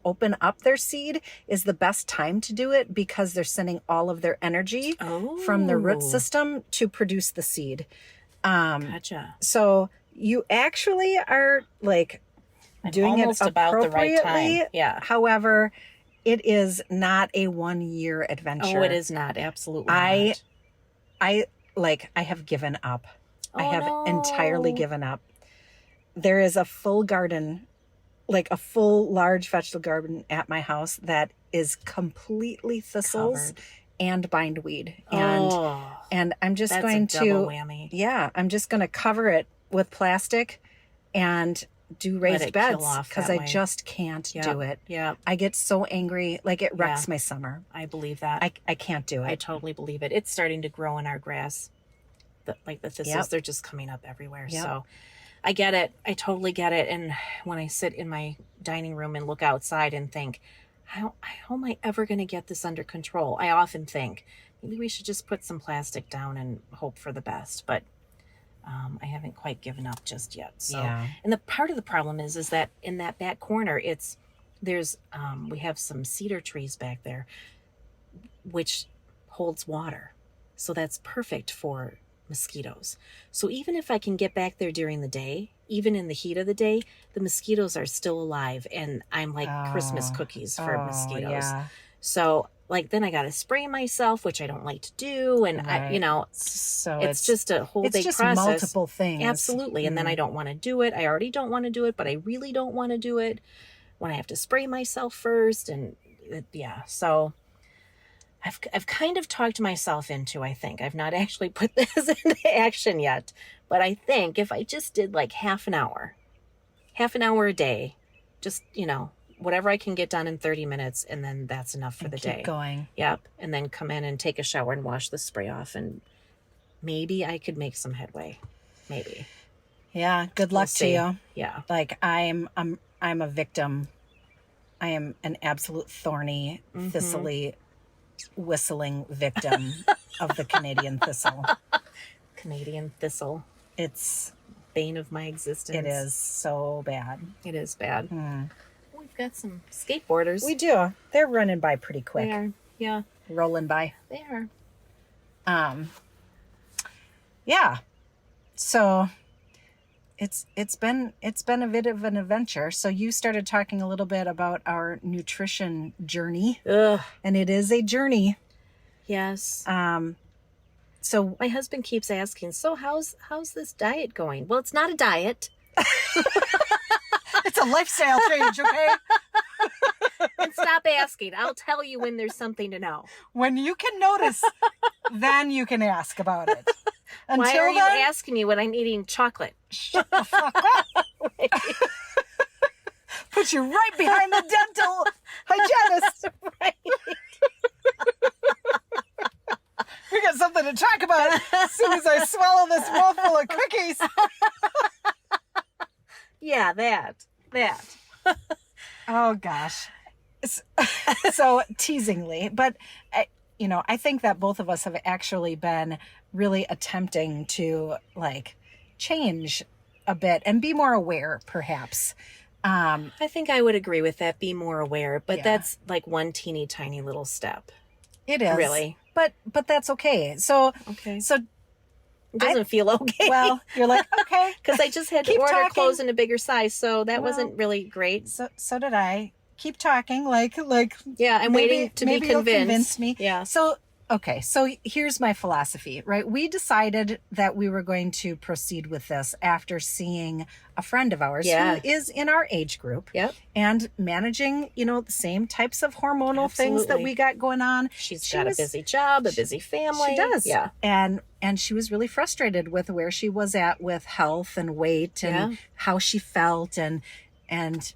Speaker 2: open up their seed is the best time to do it, because they're sending all of their energy from the root system to produce the seed.
Speaker 1: Gotcha.
Speaker 2: So you actually are like doing it
Speaker 1: about the right
Speaker 2: appropriately.
Speaker 1: time. Yeah.
Speaker 2: However, it is not a 1 year adventure.
Speaker 1: Oh, it is not. Absolutely not.
Speaker 2: I have given up. I
Speaker 1: Oh,
Speaker 2: have
Speaker 1: no.
Speaker 2: entirely given up. There is a full garden, like a full large vegetable garden at my house that is completely thistles
Speaker 1: Covered.
Speaker 2: and bindweed. And I'm just
Speaker 1: that's
Speaker 2: going
Speaker 1: a double
Speaker 2: to
Speaker 1: whammy.
Speaker 2: Yeah, I'm just going to cover it with plastic and do raised
Speaker 1: it
Speaker 2: beds
Speaker 1: kill off
Speaker 2: because
Speaker 1: that
Speaker 2: I
Speaker 1: way.
Speaker 2: just can't do it.
Speaker 1: Yeah.
Speaker 2: I get so angry, like it wrecks my summer.
Speaker 1: I believe that.
Speaker 2: I can't do it.
Speaker 1: I totally believe it. It's starting to grow in our grass. The thistles, they're just coming up everywhere.
Speaker 2: Yep.
Speaker 1: So I get it. I totally get it. And when I sit in my dining room and look outside and think, how am I ever going to get this under control? I often think maybe we should just put some plastic down and hope for the best. But I haven't quite given up just yet. So, and the part of the problem is that in that back corner, we have some cedar trees back there, which holds water. So that's perfect for mosquitoes. So even if I can get back there during the day, even in the heat of the day, the mosquitoes are still alive, and I'm like Christmas cookies for mosquitoes.
Speaker 2: Yeah.
Speaker 1: So then I got to spray myself, which I don't like to do. And
Speaker 2: so
Speaker 1: it's just a whole big
Speaker 2: just
Speaker 1: process.
Speaker 2: Multiple things.
Speaker 1: Absolutely. And then I don't want to do it. I already don't want to do it, but I really don't want to do it when I have to spray myself first. And so I've kind of talked myself into, I think. I've not actually put this into action yet, but I think if I just did like half an hour a day, just, whatever I can get done in 30 minutes, and then that's enough for the day.
Speaker 2: Keep going.
Speaker 1: Yep. And then come in and take a shower and wash the spray off, and maybe I could make some headway. Maybe.
Speaker 2: Yeah. Good luck to you.
Speaker 1: Yeah.
Speaker 2: Like I'm a victim. I am an absolute thorny, thistly, whistling victim of the Canadian thistle.
Speaker 1: Canadian thistle.
Speaker 2: It's
Speaker 1: bane of my existence.
Speaker 2: It is so bad.
Speaker 1: It is bad. We've got some skateboarders.
Speaker 2: We do. They're running by pretty quick.
Speaker 1: They are. Yeah.
Speaker 2: Rolling by.
Speaker 1: They are.
Speaker 2: Yeah. So it's been a bit of an adventure. So you started talking a little bit about our nutrition journey.
Speaker 1: Ugh.
Speaker 2: And it is a journey.
Speaker 1: Yes.
Speaker 2: So
Speaker 1: my husband keeps asking, so how's this diet going? Well, it's not a diet.
Speaker 2: It's a lifestyle change, okay?
Speaker 1: And stop asking. I'll tell you when there's something to know.
Speaker 2: When you can notice, then you can ask about it. Until
Speaker 1: Why are you asking me when I'm eating chocolate?
Speaker 2: Shut the fuck up. Put you right behind the dental hygienist. Right. We got something to talk about as soon as I swallow this mouthful of cookies.
Speaker 1: Yeah, that.
Speaker 2: Oh, gosh. So teasingly, but I think that both of us have actually been really attempting to change a bit and be more aware, perhaps.
Speaker 1: I think I would agree with that. Be more aware, but that's like one teeny tiny little step.
Speaker 2: It is
Speaker 1: really,
Speaker 2: but that's okay. So
Speaker 1: it doesn't feel okay.
Speaker 2: Well, you're like, okay,
Speaker 1: because I just had to order clothes in a bigger size, so that wasn't really great.
Speaker 2: So did I. Keep talking,
Speaker 1: yeah. I'm waiting to be convinced.
Speaker 2: You'll convince me.
Speaker 1: Yeah.
Speaker 2: So here's my philosophy, right? We decided that we were going to proceed with this after seeing a friend of ours who is in our age group.
Speaker 1: Yep.
Speaker 2: And managing, the same types of hormonal things that we got going on.
Speaker 1: She's got a busy job, a busy family.
Speaker 2: She does.
Speaker 1: Yeah.
Speaker 2: And she was really frustrated with where she was at with health and weight and how she felt. And And,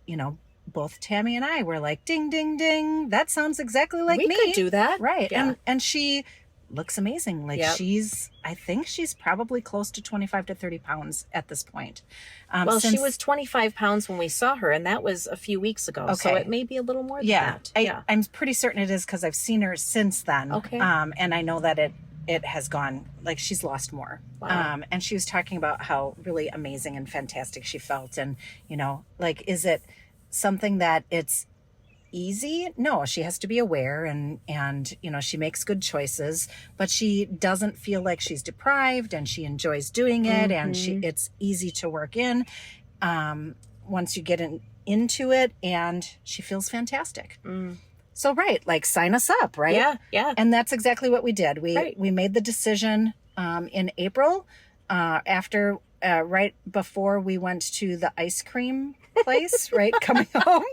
Speaker 2: both Tammy and I were like, ding, ding, ding. That sounds exactly like me.
Speaker 1: We could do that.
Speaker 2: Right.
Speaker 1: Yeah.
Speaker 2: And she looks amazing. Like
Speaker 1: Yep.
Speaker 2: I think she's probably close to 25 to 30 pounds at this point.
Speaker 1: Well, she was 25 pounds when we saw her, and that was a few weeks ago. So
Speaker 2: Okay.
Speaker 1: it may be a little more than
Speaker 2: Yeah.
Speaker 1: that.
Speaker 2: I'm pretty certain it is because I've seen her since then.
Speaker 1: Okay.
Speaker 2: And I know that it has gone, like, she's lost more.
Speaker 1: Wow.
Speaker 2: And she was talking about how really amazing and fantastic she felt. And, like, is it something that it's easy? No, she has to be aware and she makes good choices, but she doesn't feel like she's deprived, and she enjoys doing it. And it's easy to work in once you get into it, and she feels fantastic. So, right, like, sign us up, right?
Speaker 1: Yeah.
Speaker 2: And that's exactly what we did. We made the decision in April after right before we went to the ice cream place, right, coming home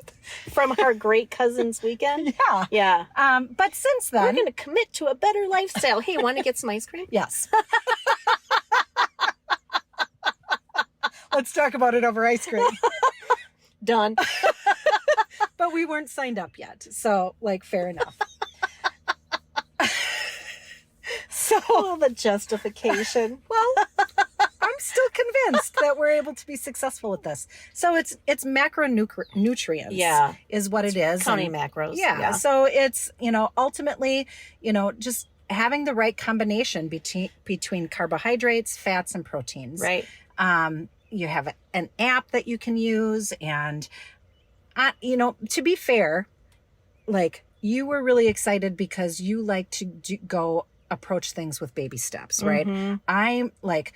Speaker 1: From our great cousins weekend.
Speaker 2: Yeah.
Speaker 1: Yeah.
Speaker 2: But since
Speaker 1: We're
Speaker 2: then,
Speaker 1: going to commit to a better lifestyle. Hey, want to get some ice cream?
Speaker 2: yes. Let's talk about it over ice cream.
Speaker 1: Done.
Speaker 2: But we weren't signed up yet, so, like, fair enough. So,
Speaker 1: Oh, the justification.
Speaker 2: well, I'm still convinced that we're able to be successful with this. So it's macronutrients.
Speaker 1: Yeah.
Speaker 2: Is what it is.
Speaker 1: Counting
Speaker 2: And-
Speaker 1: macros.
Speaker 2: Yeah. So it's, ultimately, just having the right combination between carbohydrates, fats, and proteins.
Speaker 1: Right.
Speaker 2: You have an app that you can use. And, to be fair, like, you were really excited because you like to go approach things with baby steps, right? I'm like,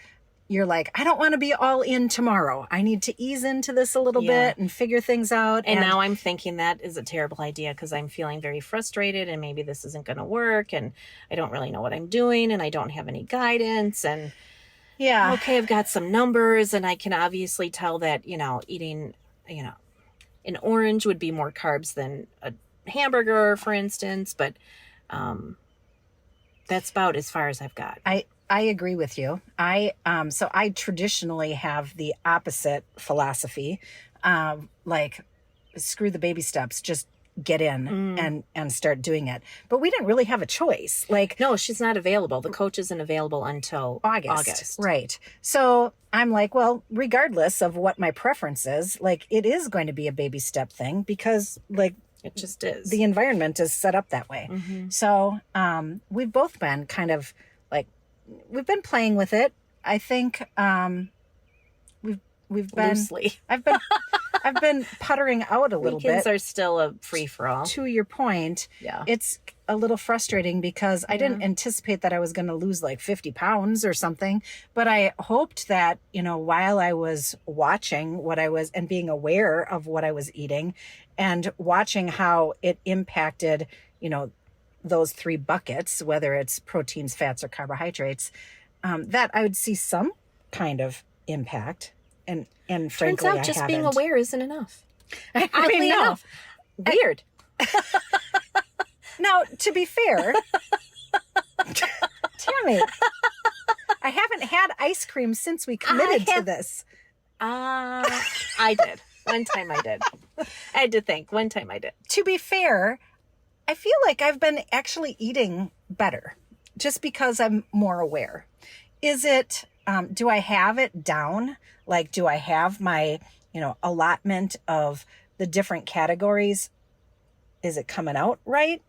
Speaker 2: you're like, I don't want to be all in tomorrow. I need to ease into this a little bit and figure things out.
Speaker 1: And now I'm thinking that is a terrible idea because I'm feeling very frustrated and maybe this isn't going to work and I don't really know what I'm doing and I don't have any guidance. And
Speaker 2: yeah,
Speaker 1: okay, I've got some numbers and I can obviously tell that, eating, an orange would be more carbs than a hamburger, for instance. But that's about as far as I've got.
Speaker 2: I agree with you. So I traditionally have the opposite philosophy. Like, screw the baby steps, just get in and start doing it. But we didn't really have a choice. Like,
Speaker 1: No, she's not available. The coach isn't available until
Speaker 2: August. Right. So I'm like, well, regardless of what my preference is, like, it is going to be a baby step thing because, like,
Speaker 1: It just is.
Speaker 2: the environment is set up that way. So we've both been kind of like, we've been playing with it. I think we've been
Speaker 1: Loosely.
Speaker 2: I've been puttering out a little
Speaker 1: Weekends
Speaker 2: bit.
Speaker 1: are still a free-for-all.
Speaker 2: To your point,
Speaker 1: Yeah.
Speaker 2: it's a little frustrating because I didn't anticipate that I was going to lose like 50 pounds or something. But I hoped that, while I was watching what I was and being aware of what I was eating and watching how it impacted, those three buckets, whether it's proteins, fats, or carbohydrates, that I would see some kind of impact. And frankly,
Speaker 1: Turns out just being
Speaker 2: haven't.
Speaker 1: aware isn't enough.
Speaker 2: I
Speaker 1: Oddly
Speaker 2: mean, no.
Speaker 1: enough. Weird.
Speaker 2: Now, to be fair, Tammy, I haven't had ice cream since we committed to this.
Speaker 1: I did. One time I did. I had to think. One time I did.
Speaker 2: To be fair, I feel like I've been actually eating better just because I'm more aware. Is it, do I have it down? Like, do I have my, allotment of the different categories? Is it coming out right?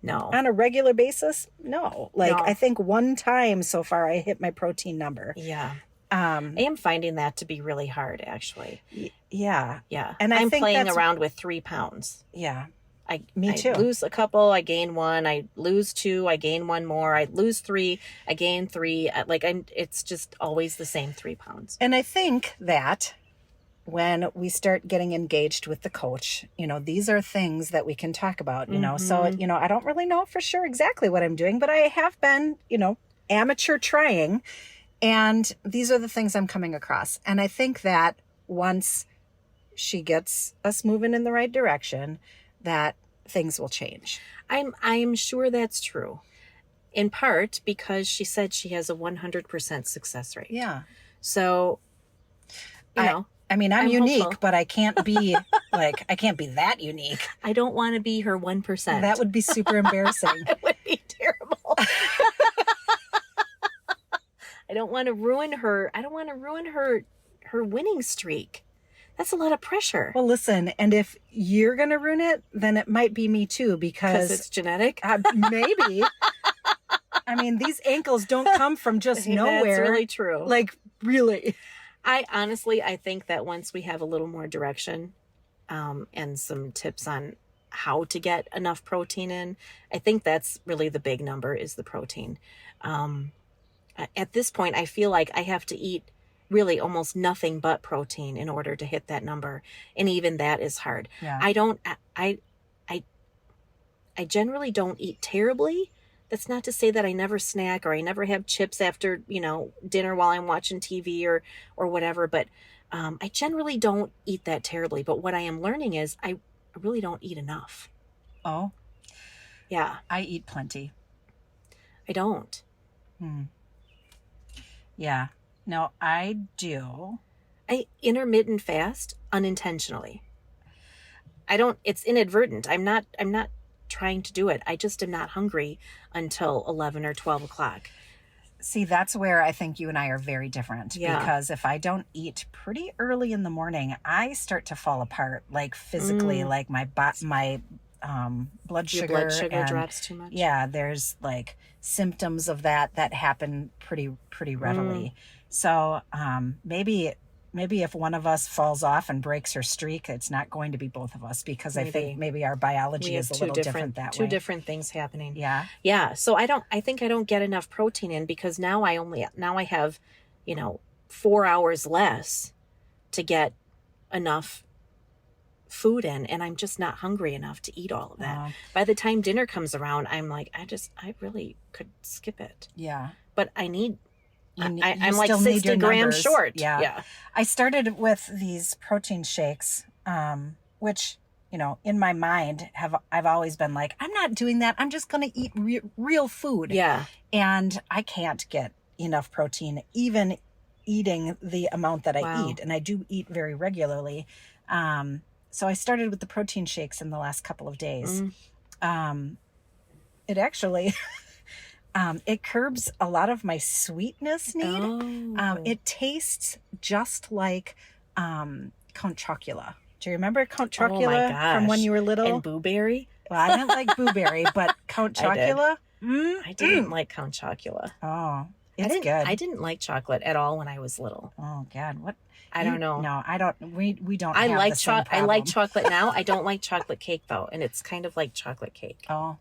Speaker 1: No.
Speaker 2: On a regular basis? No. Like,
Speaker 1: No.
Speaker 2: I think one time so far I hit my protein number.
Speaker 1: Yeah. I am finding that to be really hard, actually.
Speaker 2: Yeah.
Speaker 1: Yeah.
Speaker 2: And
Speaker 1: I'm
Speaker 2: think
Speaker 1: playing
Speaker 2: that's-
Speaker 1: around with 3 pounds.
Speaker 2: Yeah.
Speaker 1: Me
Speaker 2: too.
Speaker 1: I lose a couple, I gain 1. I lose 2, I gain 1 more. I lose 3, I gain 3. It's just always the same 3 pounds.
Speaker 2: And I think that when we start getting engaged with the coach, these are things that we can talk about, So, I don't really know for sure exactly what I'm doing, but I have been, amateur trying. And these are the things I'm coming across. And I think that once she gets us moving in the right direction, that things will change.
Speaker 1: I'm sure that's true. In part because she said she has a 100% success rate.
Speaker 2: Yeah.
Speaker 1: So,
Speaker 2: I mean, I'm unique,
Speaker 1: hopeful.
Speaker 2: but I can't be I can't be that unique.
Speaker 1: I don't want to be her 1%.
Speaker 2: That would be super embarrassing.
Speaker 1: It would be terrible. I don't want to ruin her. I don't want to ruin her winning streak. That's a lot of pressure.
Speaker 2: Well, listen, and if you're going to ruin it, then it might be me too, because
Speaker 1: it's genetic.
Speaker 2: Maybe. I mean, these ankles don't come from just nowhere.
Speaker 1: That's really true.
Speaker 2: Like, really.
Speaker 1: I think that once we have a little more direction, and some tips on how to get enough protein in, I think that's really the big number, is the protein. At this point, I feel like I have to eat really almost nothing but protein in order to hit that number. And even that is hard.
Speaker 2: Yeah.
Speaker 1: I generally don't eat terribly. That's not to say that I never snack or I never have chips after, dinner while I'm watching TV or whatever. But I generally don't eat that terribly. But what I am learning is I really don't eat enough.
Speaker 2: Oh?
Speaker 1: Yeah.
Speaker 2: I eat plenty.
Speaker 1: I don't.
Speaker 2: Yeah. No, I do.
Speaker 1: I intermittent fast unintentionally. It's inadvertent. I'm not trying to do it. I just am not hungry until 11 or 12 o'clock.
Speaker 2: See, that's where I think you and I are very different.
Speaker 1: Yeah.
Speaker 2: Because if I don't eat pretty early in the morning, I start to fall apart, like physically, like my blood sugar.
Speaker 1: Your blood sugar drops too much.
Speaker 2: Yeah, there's like symptoms of that happen pretty readily. So maybe if one of us falls off and breaks her streak, it's not going to be both of us, because I think maybe our biology is a little different that way.
Speaker 1: Two different things happening.
Speaker 2: Yeah.
Speaker 1: Yeah. So I think I don't get enough protein in, because now I have, 4 hours less to get enough food in, and I'm just not hungry enough to eat all of that. By the time dinner comes around, I'm like, I really could skip it.
Speaker 2: Yeah.
Speaker 1: But I need,
Speaker 2: I'm
Speaker 1: like 60 grams short.
Speaker 2: Yeah. I started with these protein shakes, which, in my mind I've always been like, I'm not doing that. I'm just going to eat real food.
Speaker 1: Yeah.
Speaker 2: And I can't get enough protein, even eating the amount that I eat. And I do eat very regularly. So I started with the protein shakes in the last couple of days. It actually... it curbs a lot of my sweetness need. It tastes just like Count Chocula. Do you remember Count Chocula from when you were little?
Speaker 1: And Blueberry?
Speaker 2: Well, I didn't like Blueberry, but Count Chocula?
Speaker 1: I didn't like Count Chocula.
Speaker 2: Oh, it's good.
Speaker 1: I didn't like chocolate at all when I was little.
Speaker 2: Oh, God. What?
Speaker 1: I don't know.
Speaker 2: No, I don't. We don't
Speaker 1: I
Speaker 2: have
Speaker 1: like
Speaker 2: the same problem.
Speaker 1: I like chocolate now. I don't like chocolate cake, though. And it's kind of like chocolate cake.
Speaker 2: Oh.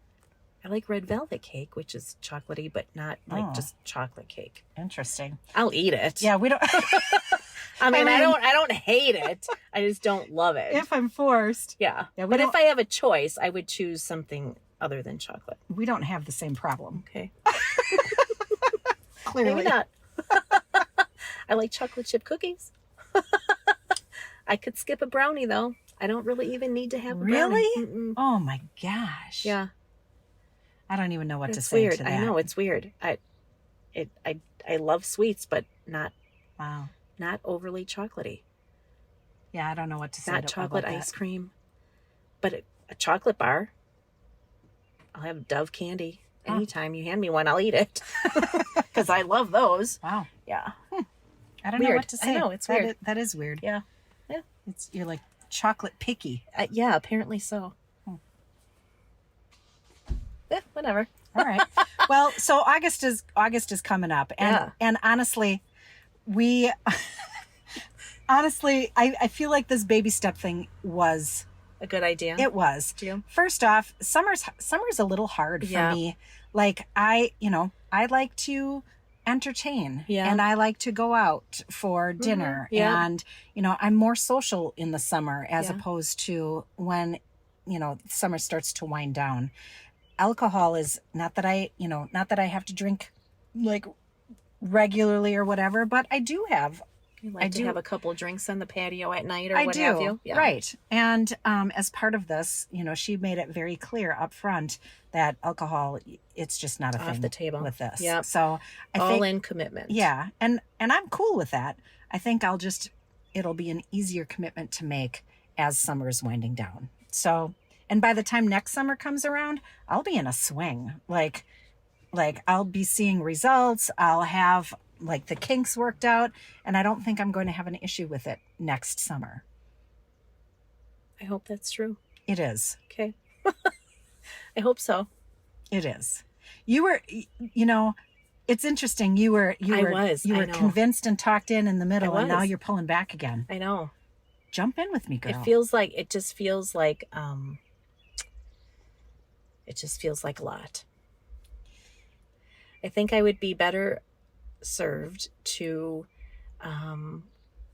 Speaker 1: I like red velvet cake, which is chocolatey, but not like just chocolate cake.
Speaker 2: Interesting.
Speaker 1: I'll eat it.
Speaker 2: Yeah, we don't.
Speaker 1: I mean, I don't hate it. I just don't love it.
Speaker 2: If I'm forced.
Speaker 1: Yeah. But if I have a choice, I would choose something other than chocolate.
Speaker 2: We don't have the same problem.
Speaker 1: Okay.
Speaker 2: Clearly.
Speaker 1: Maybe not. I like chocolate chip cookies. I could skip a brownie, though. I don't really even need to have a brownie.
Speaker 2: Really? Oh, my gosh.
Speaker 1: Yeah.
Speaker 2: I don't even know what to say to that.
Speaker 1: I know, it's weird. I love sweets, but not overly chocolatey.
Speaker 2: Yeah, I don't know what to say.
Speaker 1: Not chocolate ice cream, but a chocolate bar. I'll have Dove candy. Anytime you hand me one, I'll eat it. Because I love those.
Speaker 2: Wow.
Speaker 1: Yeah.
Speaker 2: I don't know what to say.
Speaker 1: I know, it's weird.
Speaker 2: That is weird.
Speaker 1: Yeah. Yeah.
Speaker 2: You're like chocolate picky.
Speaker 1: Yeah, apparently so. Yeah, whatever.
Speaker 2: All right. Well, so August is coming up, and honestly, I feel like this baby step thing was
Speaker 1: a good idea.
Speaker 2: It was. First off, summer's a little hard for me. Like I like to entertain, and I like to go out for dinner, and I'm more social in the summer as opposed to when summer starts to wind down. Alcohol is not that I have to drink like regularly or whatever, but I do have.
Speaker 1: I do have a couple of drinks on the patio at night or
Speaker 2: what
Speaker 1: have you. Yeah.
Speaker 2: Right. And as part of this, she made it very clear up front that alcohol, it's just not a thing
Speaker 1: off the table
Speaker 2: with this.
Speaker 1: Yeah.
Speaker 2: So I
Speaker 1: all
Speaker 2: think,
Speaker 1: in commitment.
Speaker 2: Yeah. And I'm cool with that. I think I'll just, it'll be an easier commitment to make as summer is winding down. So, and by the time next summer comes around, I'll be in a swing. Like I'll be seeing results. I'll have like the kinks worked out, and I don't think I'm going to have an issue with it next summer.
Speaker 1: I hope that's true.
Speaker 2: It is.
Speaker 1: Okay. I hope so.
Speaker 2: It is. You were, it's interesting. You were convinced and talked in the middle, and now you're pulling back again.
Speaker 1: I know.
Speaker 2: Jump in with me, girl.
Speaker 1: It just feels like a lot. I think I would be better served to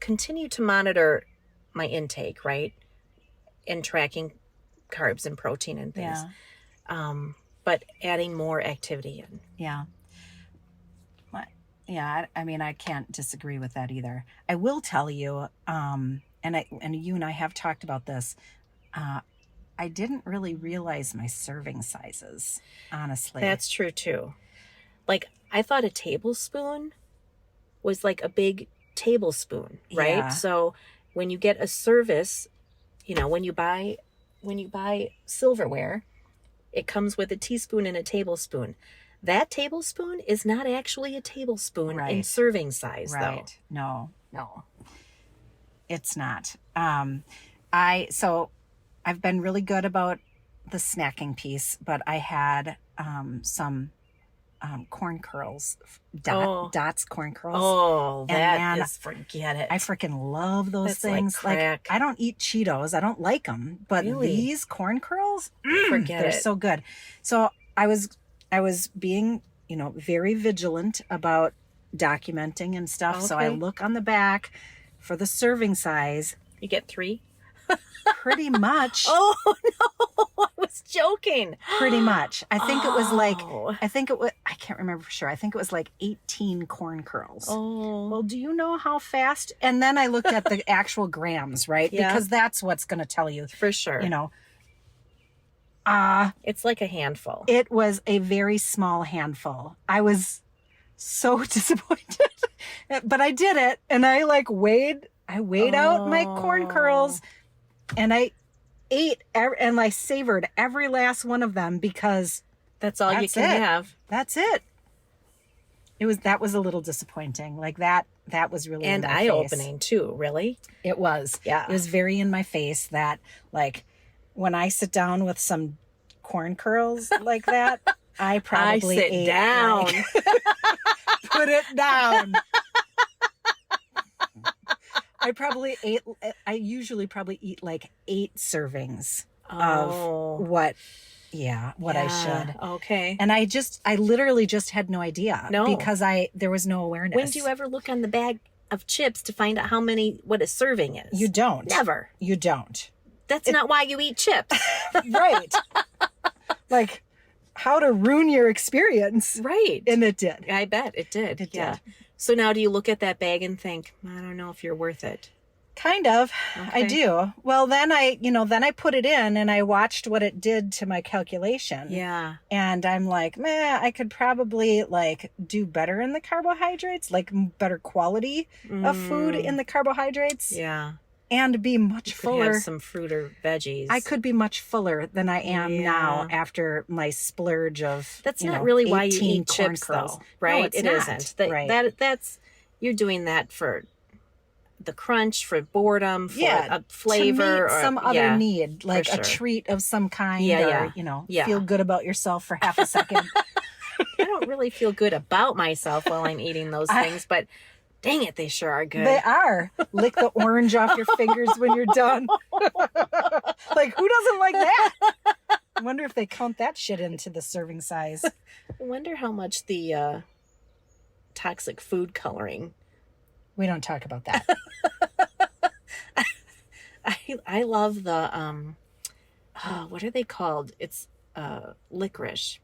Speaker 1: continue to monitor my intake, right? And tracking carbs and protein and things.
Speaker 2: Yeah.
Speaker 1: But adding more activity in.
Speaker 2: Yeah. Yeah, I mean, I can't disagree with that either. I will tell you, and you and I have talked about this, I didn't really realize my serving sizes, honestly.
Speaker 1: That's true too. Like, I thought a tablespoon was like a big tablespoon, right?
Speaker 2: Yeah.
Speaker 1: So when you get a service, when you buy silverware, it comes with a teaspoon and a tablespoon. That tablespoon is not actually a tablespoon in serving size, though.
Speaker 2: No, it's not. I've been really good about the snacking piece, but I had some corn curls, Dots corn curls.
Speaker 1: Oh, forget it.
Speaker 2: I freaking love those things.
Speaker 1: Like crack.
Speaker 2: I don't eat Cheetos. I don't like them, but these corn curls, they're so good. So I was being, very vigilant about documenting and stuff. Okay. So I look on the back for the serving size.
Speaker 1: You get 3?
Speaker 2: Pretty much.
Speaker 1: Oh, no, I was joking.
Speaker 2: Pretty much. I think I can't remember for sure. I think it was like 18 corn curls.
Speaker 1: Oh.
Speaker 2: Well, do you know how fast? And then I looked at the actual grams, right? Yeah. Because that's what's going to tell you.
Speaker 1: For sure. It's like a handful.
Speaker 2: It was a very small handful. I was so disappointed, but I did it. And I weighed out my corn curls, and I ate and I savored every last one of them, because
Speaker 1: that's all you can have.
Speaker 2: That's it. That was a little disappointing. Like that was really
Speaker 1: and eye-opening too, really.
Speaker 2: It was.
Speaker 1: Yeah.
Speaker 2: It was very in my face that, like, when I sit down with some corn curls like that, I probably
Speaker 1: sit down.
Speaker 2: Put it down. I usually probably eat like 8 servings of what I should.
Speaker 1: Okay.
Speaker 2: And I literally just had no idea.
Speaker 1: No.
Speaker 2: Because there was no awareness.
Speaker 1: When do you ever look on the bag of chips to find out what a serving is?
Speaker 2: You don't.
Speaker 1: Never.
Speaker 2: You don't.
Speaker 1: That's not why you eat chips.
Speaker 2: Right. Like, how to ruin your experience.
Speaker 1: Right.
Speaker 2: And it did.
Speaker 1: I bet it did. It did. So now do you look at that bag and think, I don't know if you're worth it?
Speaker 2: Kind of.
Speaker 1: Okay.
Speaker 2: I do. Well, then I put it in and I watched what it did to my calculation.
Speaker 1: Yeah.
Speaker 2: And I'm like, I could probably do better in the carbohydrates, like better quality of food in the carbohydrates.
Speaker 1: Yeah.
Speaker 2: And be much fuller.
Speaker 1: Have some fruit or veggies.
Speaker 2: I could be much fuller than I am now after my splurge of.
Speaker 1: That's not really why you eat chips,
Speaker 2: curls.
Speaker 1: though, right?
Speaker 2: No, it's
Speaker 1: it
Speaker 2: not.
Speaker 1: Isn't.
Speaker 2: Right.
Speaker 1: That's you're doing that for the crunch, for boredom, for a flavor,
Speaker 2: or some other need, like a treat of some kind, or feel good about yourself for half a second.
Speaker 1: I don't really feel good about myself while I'm eating those things, but. Dang it, they sure are good.
Speaker 2: They are. Lick the orange off your fingers when you're done. Like, who doesn't like that? I wonder if they count that shit into the serving size.
Speaker 1: I wonder how much the toxic food coloring.
Speaker 2: We don't talk about that.
Speaker 1: I love the, what are they called? It's licorice.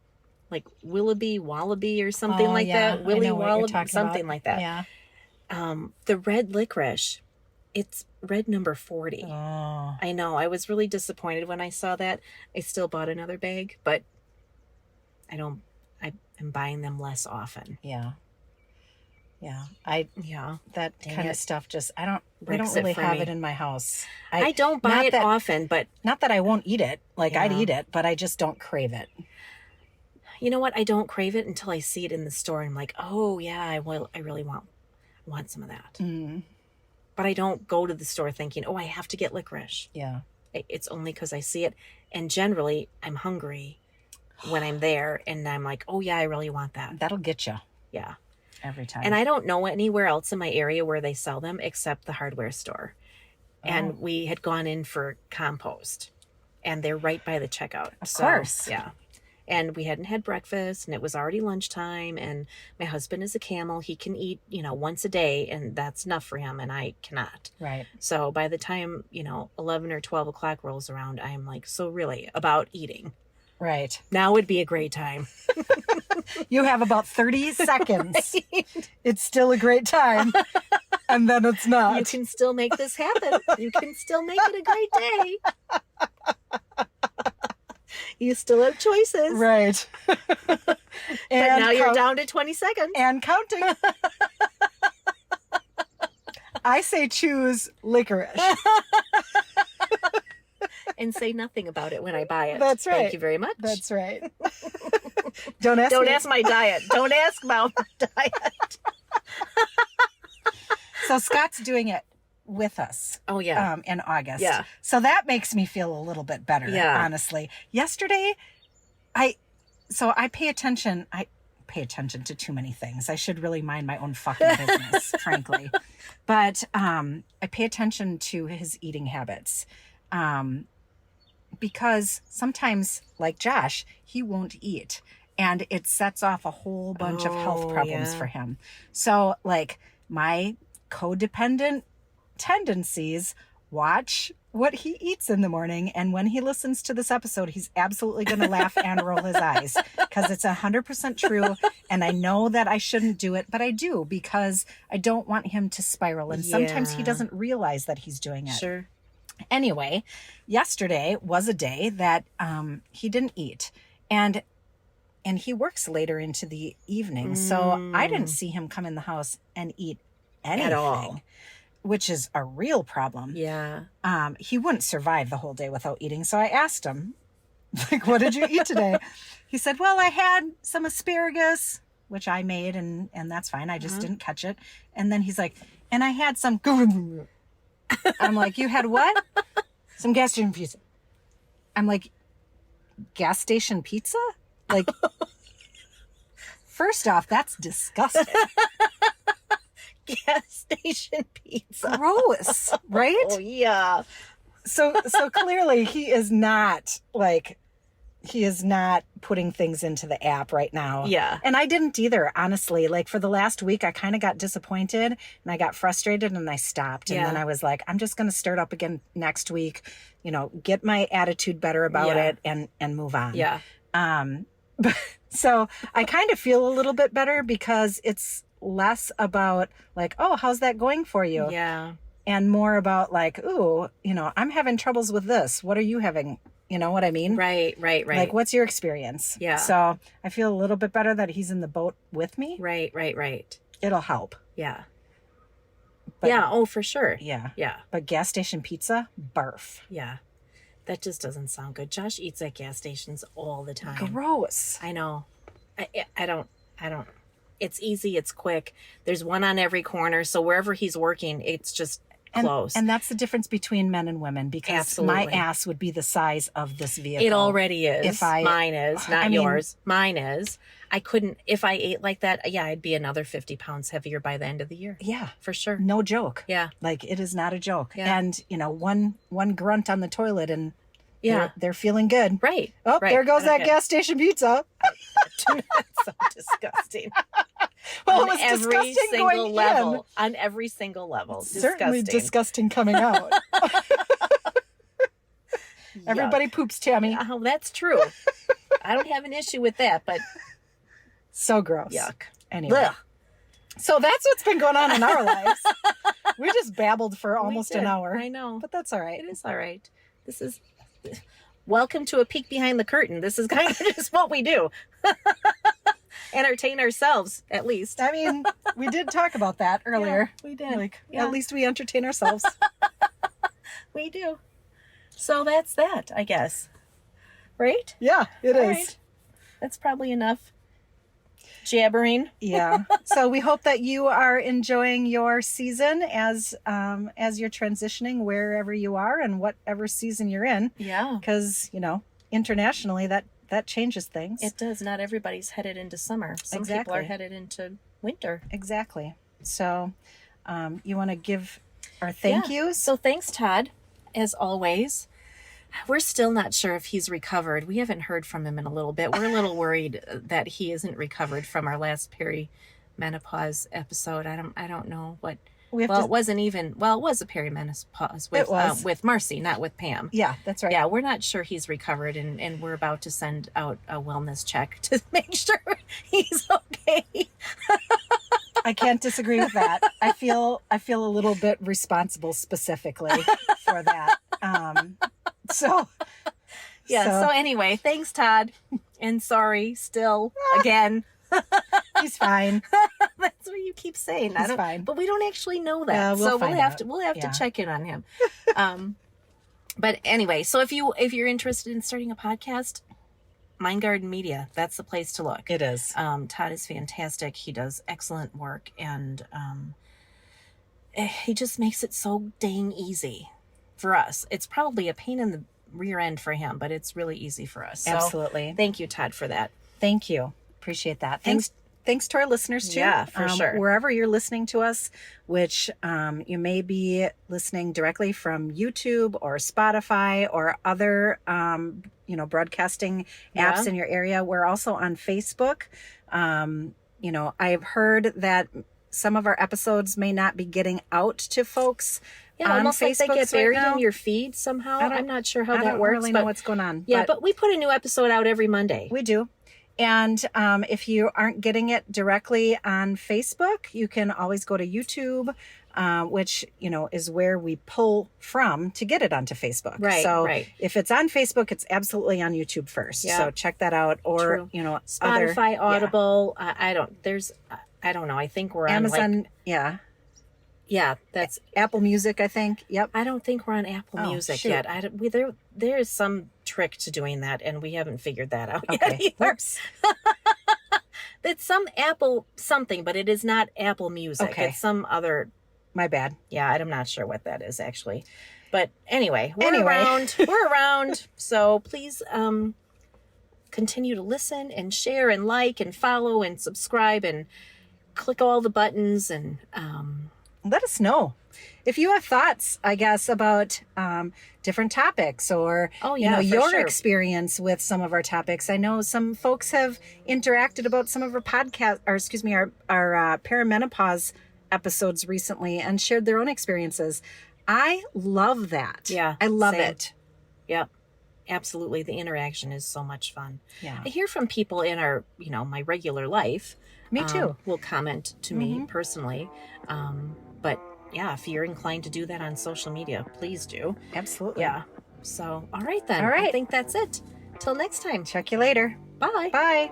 Speaker 1: Like Willoughby, Wallaby or something like that. Willy Wallaby, something like that.
Speaker 2: Yeah.
Speaker 1: The red licorice, it's red number 40.
Speaker 2: Oh.
Speaker 1: I know. I was really disappointed when I saw that. I still bought another bag, but I'm buying them less often.
Speaker 2: Yeah. Yeah. That kind of stuff just, We don't
Speaker 1: breaks
Speaker 2: really
Speaker 1: it for
Speaker 2: have
Speaker 1: me.
Speaker 2: it in my house.
Speaker 1: I don't buy
Speaker 2: not
Speaker 1: it
Speaker 2: that,
Speaker 1: often, but
Speaker 2: not that I won't eat it. Like I'd
Speaker 1: Yeah.
Speaker 2: eat it, but I just don't crave it.
Speaker 1: you know what? I don't crave it until I see it in the store. And I'm like, oh yeah, I really want some of that.
Speaker 2: Mm,
Speaker 1: But I don't go to the store thinking, oh, I have to get licorice.
Speaker 2: yeah.
Speaker 1: It's only because I see it. And generally, I'm hungry when I'm there. And I'm like, oh, yeah, I really want that.
Speaker 2: That'll get you
Speaker 1: Yeah.
Speaker 2: every time.
Speaker 1: And I don't know anywhere else in my area where they sell them except the hardware store.
Speaker 2: Oh.
Speaker 1: And we had gone in for compost. And they're right by the checkout.
Speaker 2: Of course.
Speaker 1: Yeah. And we hadn't had breakfast, and it was already lunchtime, and my husband is a camel. He can eat, once a day, and that's enough for him, and I cannot.
Speaker 2: Right.
Speaker 1: So by the time, 11 or 12 o'clock rolls around, I'm like, so really, about eating.
Speaker 2: Right.
Speaker 1: Now would be a great time.
Speaker 2: You have about 30 seconds. It's still a great time. And then it's not.
Speaker 1: You can still make this happen. You can still make it a great day. You still have choices.
Speaker 2: Right.
Speaker 1: But now you're down to 20 seconds.
Speaker 2: And counting. I say choose licorice.
Speaker 1: And say nothing about it when I buy it.
Speaker 2: That's right.
Speaker 1: Thank you very much.
Speaker 2: That's right. Don't ask
Speaker 1: Don't
Speaker 2: me.
Speaker 1: ask my diet. Don't ask about my diet.
Speaker 2: So Scott's doing it with us.
Speaker 1: Oh, yeah.
Speaker 2: In August.
Speaker 1: Yeah.
Speaker 2: So that makes me feel a little bit better,
Speaker 1: Yeah.
Speaker 2: honestly. Yesterday, I pay attention. I pay attention to too many things. I should really mind my own fucking business, frankly. But I pay attention to his eating habits. Because sometimes, like Josh, he won't eat. And it sets off a whole bunch of health problems
Speaker 1: yeah.
Speaker 2: for him. So, like, my codependent tendencies watch what he eats in the morning, and when he listens to this episode, he's absolutely going to laugh and roll his eyes because it's 100% true, and I know that I shouldn't do it, but I do because I don't want him to spiral, and sometimes he
Speaker 1: Yeah.
Speaker 2: doesn't realize that he's doing it.
Speaker 1: Sure.
Speaker 2: Anyway, yesterday was a day that he didn't eat, and he works later into the evening, so I didn't see him come in the house and eat anything
Speaker 1: At all.
Speaker 2: which is a real problem.
Speaker 1: Yeah.
Speaker 2: He wouldn't survive the whole day without eating. So I asked him, like, what did you eat today? He said, well, I had some asparagus, which I made, and that's fine. I just didn't catch it. And then he's like, and I had some. I'm like, you had what? Some gas station pizza. I'm like, gas station pizza? Like, first off, that's disgusting.
Speaker 1: Gas station pizza.
Speaker 2: Gross, right?
Speaker 1: Oh, yeah.
Speaker 2: So clearly he is not putting things into the app right now.
Speaker 1: Yeah.
Speaker 2: And I didn't either, honestly. Like, for the last week, I kind of got disappointed and I got frustrated and I stopped. And
Speaker 1: Yeah.
Speaker 2: then I was like, I'm just going to start up again next week, get my attitude better about
Speaker 1: Yeah.
Speaker 2: it and move on.
Speaker 1: Yeah.
Speaker 2: So I kind of feel a little bit better because it's less about like, oh, how's that going for you?
Speaker 1: Yeah.
Speaker 2: And more about like, ooh, I'm having troubles with this. What are you having? You know what I mean?
Speaker 1: Right.
Speaker 2: Like, what's your experience?
Speaker 1: Yeah.
Speaker 2: So I feel a little bit better that he's in the boat with me.
Speaker 1: Right.
Speaker 2: It'll help.
Speaker 1: Yeah.
Speaker 2: But,
Speaker 1: yeah. Oh, for sure.
Speaker 2: Yeah.
Speaker 1: Yeah.
Speaker 2: But gas station pizza, barf.
Speaker 1: Yeah. That just doesn't sound good. Josh eats at gas stations all the time.
Speaker 2: Gross.
Speaker 1: I know. I don't. It's easy. It's quick. There's one on every corner. So wherever he's working, it's just close.
Speaker 2: And that's the difference between men and women because
Speaker 1: Absolutely.
Speaker 2: my ass would be the size of this vehicle.
Speaker 1: It already is. Mine is, not
Speaker 2: mean,
Speaker 1: yours. Mine is. I couldn't, if I ate like that, yeah, I'd be another 50 pounds heavier by the end of the year.
Speaker 2: Yeah.
Speaker 1: For sure.
Speaker 2: No joke.
Speaker 1: Yeah.
Speaker 2: Like, it is not a joke.
Speaker 1: Yeah.
Speaker 2: And, one grunt on the toilet and
Speaker 1: Yeah.
Speaker 2: they're feeling good.
Speaker 1: Right.
Speaker 2: Oh,
Speaker 1: right.
Speaker 2: there goes that
Speaker 1: Okay.
Speaker 2: gas station pizza.
Speaker 1: That's so disgusting.
Speaker 2: Well,
Speaker 1: On
Speaker 2: it was
Speaker 1: every
Speaker 2: disgusting
Speaker 1: single
Speaker 2: going
Speaker 1: level.
Speaker 2: in.
Speaker 1: On every single level.
Speaker 2: Certainly
Speaker 1: Disgusting.
Speaker 2: disgusting coming out. Everybody poops, Tammy.
Speaker 1: Oh, that's true. I don't have an issue with that, but
Speaker 2: So gross.
Speaker 1: yuck.
Speaker 2: Anyway.
Speaker 1: Ugh.
Speaker 2: So that's what's been going on in our lives. We just babbled for
Speaker 1: We
Speaker 2: almost
Speaker 1: did.
Speaker 2: an hour.
Speaker 1: I know.
Speaker 2: But that's all right.
Speaker 1: It is all right. This is welcome to a peek behind the curtain. This is kind of just what we do. entertain ourselves, at least.
Speaker 2: I mean, we did talk about that earlier.
Speaker 1: Yeah, we did.
Speaker 2: Like,
Speaker 1: Yeah.
Speaker 2: at least we entertain ourselves.
Speaker 1: We do. So that's that, I guess. Right?
Speaker 2: Yeah, it
Speaker 1: All
Speaker 2: is.
Speaker 1: right. That's probably enough jabbering.
Speaker 2: Yeah. So we hope that you are enjoying your season as you're transitioning wherever you are and whatever season you're in.
Speaker 1: Yeah.
Speaker 2: Because, internationally that changes things.
Speaker 1: It does. Not everybody's headed into summer. Some people
Speaker 2: Exactly.
Speaker 1: are headed into winter.
Speaker 2: Exactly. So you want to give our thank yous?
Speaker 1: So thanks, Todd, as always. We're still not sure if he's recovered. We haven't heard from him in a little bit. We're a little worried that he isn't recovered from our last perimenopause episode. I don't know what. It wasn't even. Well, it was a perimenopause with Marcy, not with Pam.
Speaker 2: Yeah, that's right.
Speaker 1: Yeah, we're not sure he's recovered, and we're about to send out a wellness check to make sure he's okay.
Speaker 2: I can't disagree with that. I feel a little bit responsible specifically for that. So
Speaker 1: anyway, thanks, Todd. And sorry, still, again.
Speaker 2: He's fine.
Speaker 1: That's what you keep saying.
Speaker 2: He's fine.
Speaker 1: But we don't actually know that.
Speaker 2: Yeah, we'll
Speaker 1: have to check in on him. But anyway, so if you're interested in starting a podcast, Mind Garden Media, that's the place to look.
Speaker 2: It is.
Speaker 1: Todd is fantastic. He does excellent work, and he just makes it so dang easy for us. It's probably a pain in the rear end for him, but it's really easy for us. So
Speaker 2: absolutely.
Speaker 1: Thank you, Todd, for that.
Speaker 2: Thank you. Appreciate that. Thanks to our listeners too.
Speaker 1: Yeah, for sure.
Speaker 2: Wherever you're listening to us, which you may be listening directly from YouTube or Spotify or other broadcasting apps in your area. We're also on Facebook. I've heard that some of our episodes may not be getting out to folks.
Speaker 1: Yeah, almost like they get buried in your feed somehow. I'm not sure how that works.
Speaker 2: I don't really know what's going on.
Speaker 1: Yeah, but we put a new episode out every Monday.
Speaker 2: We do. And if you aren't getting it directly on Facebook, you can always go to YouTube, which, is where we pull from to get it onto Facebook.
Speaker 1: Right.
Speaker 2: So
Speaker 1: right.
Speaker 2: if it's on Facebook, it's absolutely on YouTube first. Yeah. So check that out. Or,
Speaker 1: Spotify, Audible. I don't know. I think we're
Speaker 2: Amazon,
Speaker 1: on
Speaker 2: yeah.
Speaker 1: Yeah, that's
Speaker 2: Apple Music, I think. Yep.
Speaker 1: I don't think we're on Apple Music yet. There is some trick to doing that, and we haven't figured that out yet either. It's some Apple something, but it is not Apple Music.
Speaker 2: Okay.
Speaker 1: It's some other.
Speaker 2: My bad.
Speaker 1: Yeah, I'm not sure what that is actually. But anyway, we're around. We're around. So please continue to listen and share and like and follow and subscribe and click all the buttons and
Speaker 2: let us know if you have thoughts, I guess, about different topics or your experience with some of our topics. I know some folks have interacted about some of our our perimenopause episodes recently and shared their own experiences. I love that.
Speaker 1: Yeah,
Speaker 2: I love it.
Speaker 1: Yep. Absolutely. The interaction is so much fun.
Speaker 2: Yeah.
Speaker 1: I hear from people in our, my regular life.
Speaker 2: Me too.
Speaker 1: Will comment to me personally. But yeah, if you're inclined to do that on social media, please do.
Speaker 2: Absolutely.
Speaker 1: Yeah. So, all right then.
Speaker 2: All right.
Speaker 1: I think that's it. Till next time.
Speaker 2: Check you later.
Speaker 1: Bye.
Speaker 2: Bye.